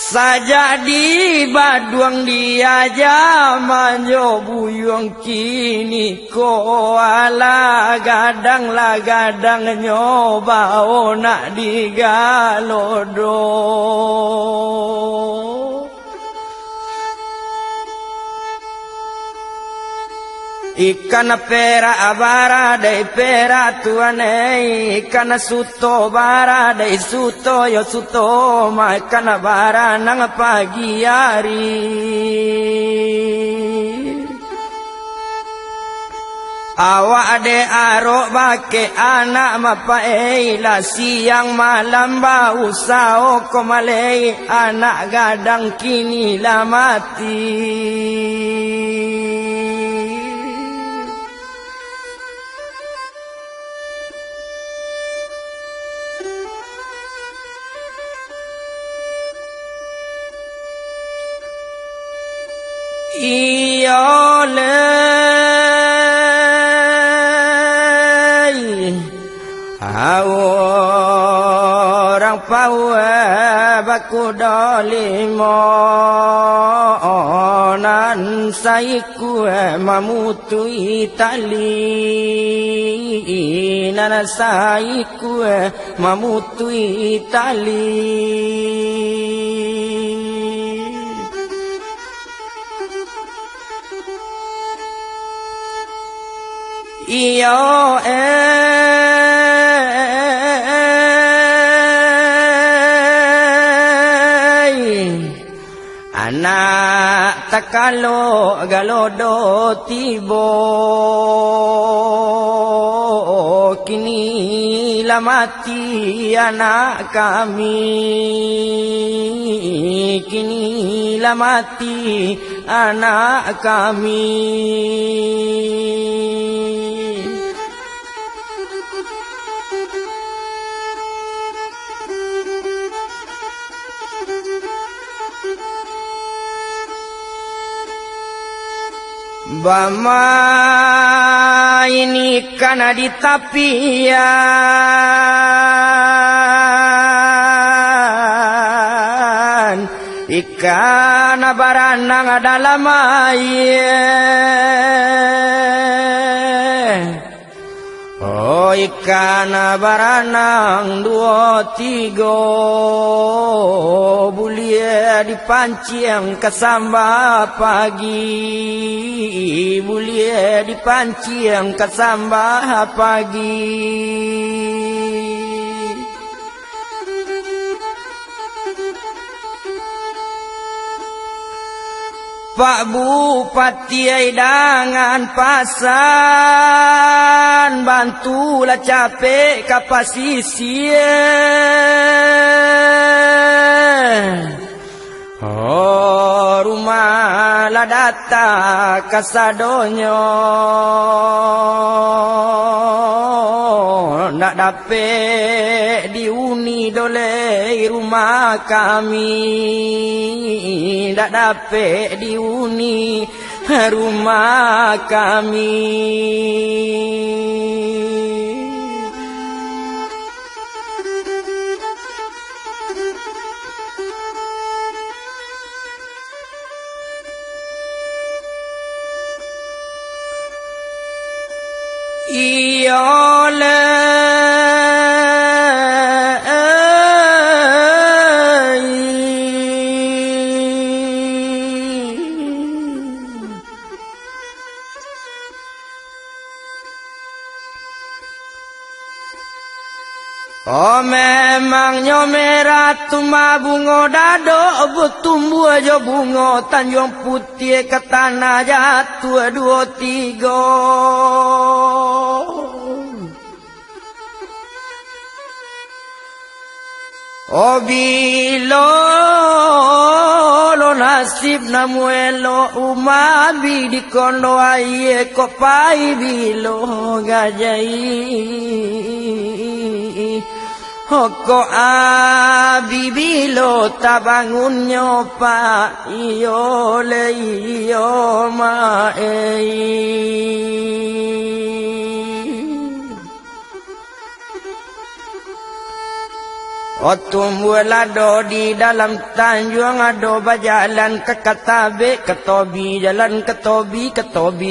A: Saja di baduang dia zaman yo buyong kini ko ala gadang nyoba nak digalodo Ikan pera abara dai pera tuane ikan suto bara dai suto yo suto ma ikan bara nang pagi hari Awak ade arok bake anak mapa la siang malam bau sao komalei anak gadang kini lah mati Orang pawe baku dolimo nan saiku mamutu itali nan saiku mamutu itali Iyo anak takalo galodo tibo kini lah mati anak kami kini lah mati anak kami Bama ini kana di tapian ikan baranang dalam air ikan baranang 2, 3 bulia dipancing kesambah pagi, bulia dipancing kesambah pagi. Pak Bupati Aidangan Pasan, bantulah capek kapasisir. Oh, rumah lah data kasadonyo, nak dapet diuni dole rumah kami, nak dapet diuni rumah kami. Oh memangnya merah tuma bunga dado bertumbuh aja bunga Tanjung Putih ke tanah jatuh 2, 3. Oh bilo lo nasib namu elo umabi di kondo aye kopai bilo gajai. Hoko abi bilo tabangun nyopa iyo le iyo ma Otumbuh lado di dalam tanjung ado bajalan ke Katabe Ketobi jalan Ketobi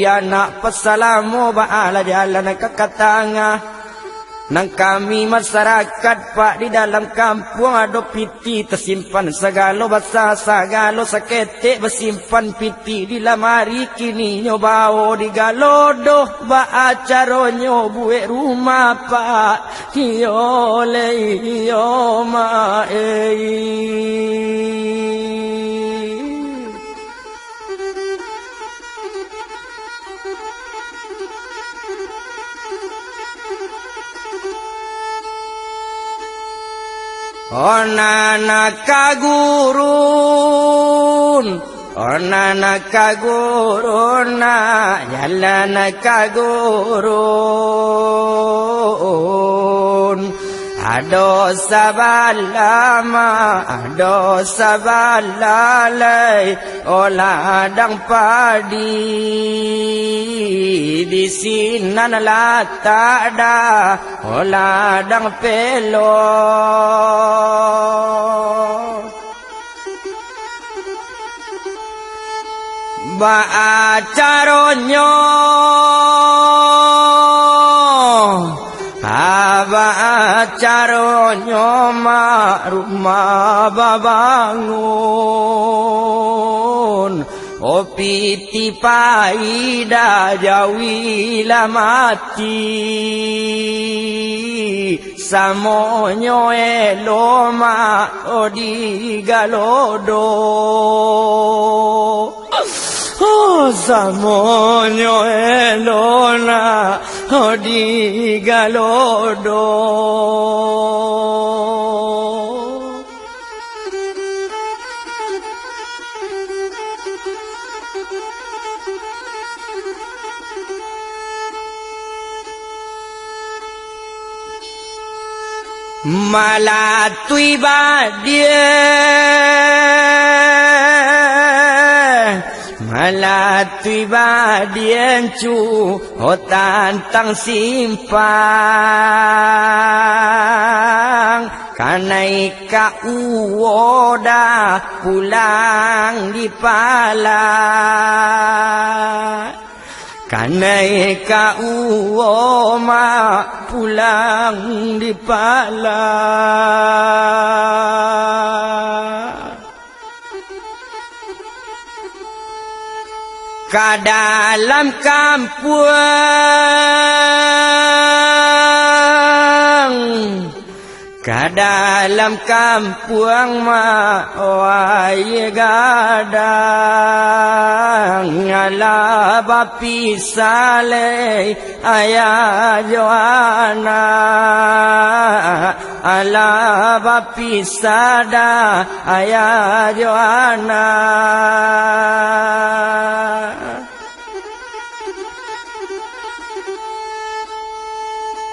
A: anak pesalamu ba'ala jalan ke Katanga. Nang kami masyarakat pak di dalam kampung ada piti tersimpan segala bahasa segala seketik bersimpan piti di lamari kini nyobao di galodoh ba acaronyo buat rumah pak yo le yo ma Onana kagurun na yalana kagurun ado sabalalay oladang padi di sinan latada oladang pelo ba acaronyo aba acaronyo ma rumah babangun opiti paida jawila mati samonyo eloma odi galodo Oh samonyo elona odi galodo malatui badie malatui badien cu tantang simpang kanai ka uoda pulang di pala kanai ka uoma pulang di pala ka dalam kampung ka dalam kampung wai gadang ala bapi sale ayah Joana ala bapi sada ayah Joana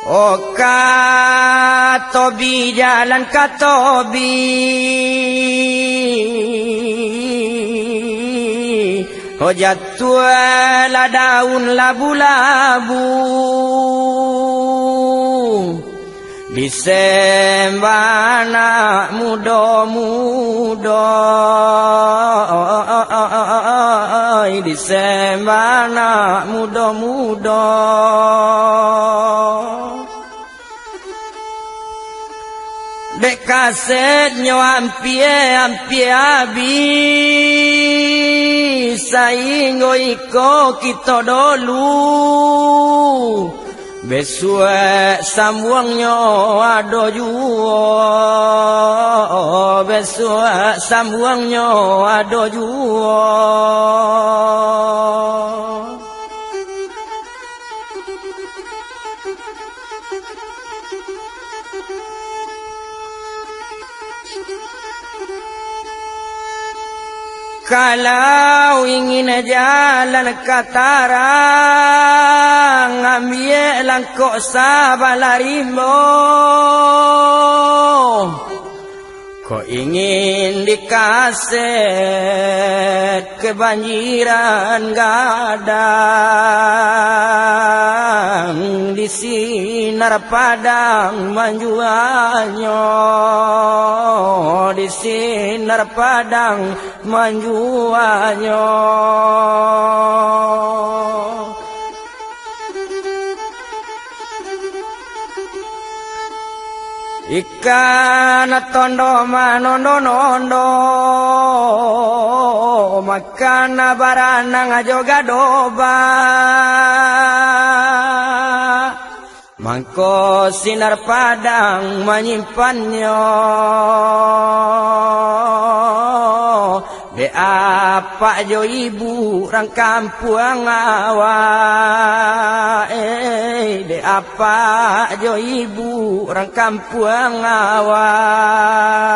A: Oka Tobi jalan ka Tobi jatuhlah daun labu-labu di sembana muda-muda di sembana muda-muda dek kasetnya hampir habis saingo iko kita dulu besok sambuangnya ada jua besok sambuangnya ada jua kalau ingin jalan ke Tarang ambil langkok Sabalarimbo kau ingin dikaset kebanjiran gadang di sinar padang manjuanyo di sinar padang manjuanyo ikan tondo manondo-nondo makan baranang ajoga doba mangko sinar padang menyimpannya de apa jo ibu orang kampung awak de apa jo ibu orang kampung awak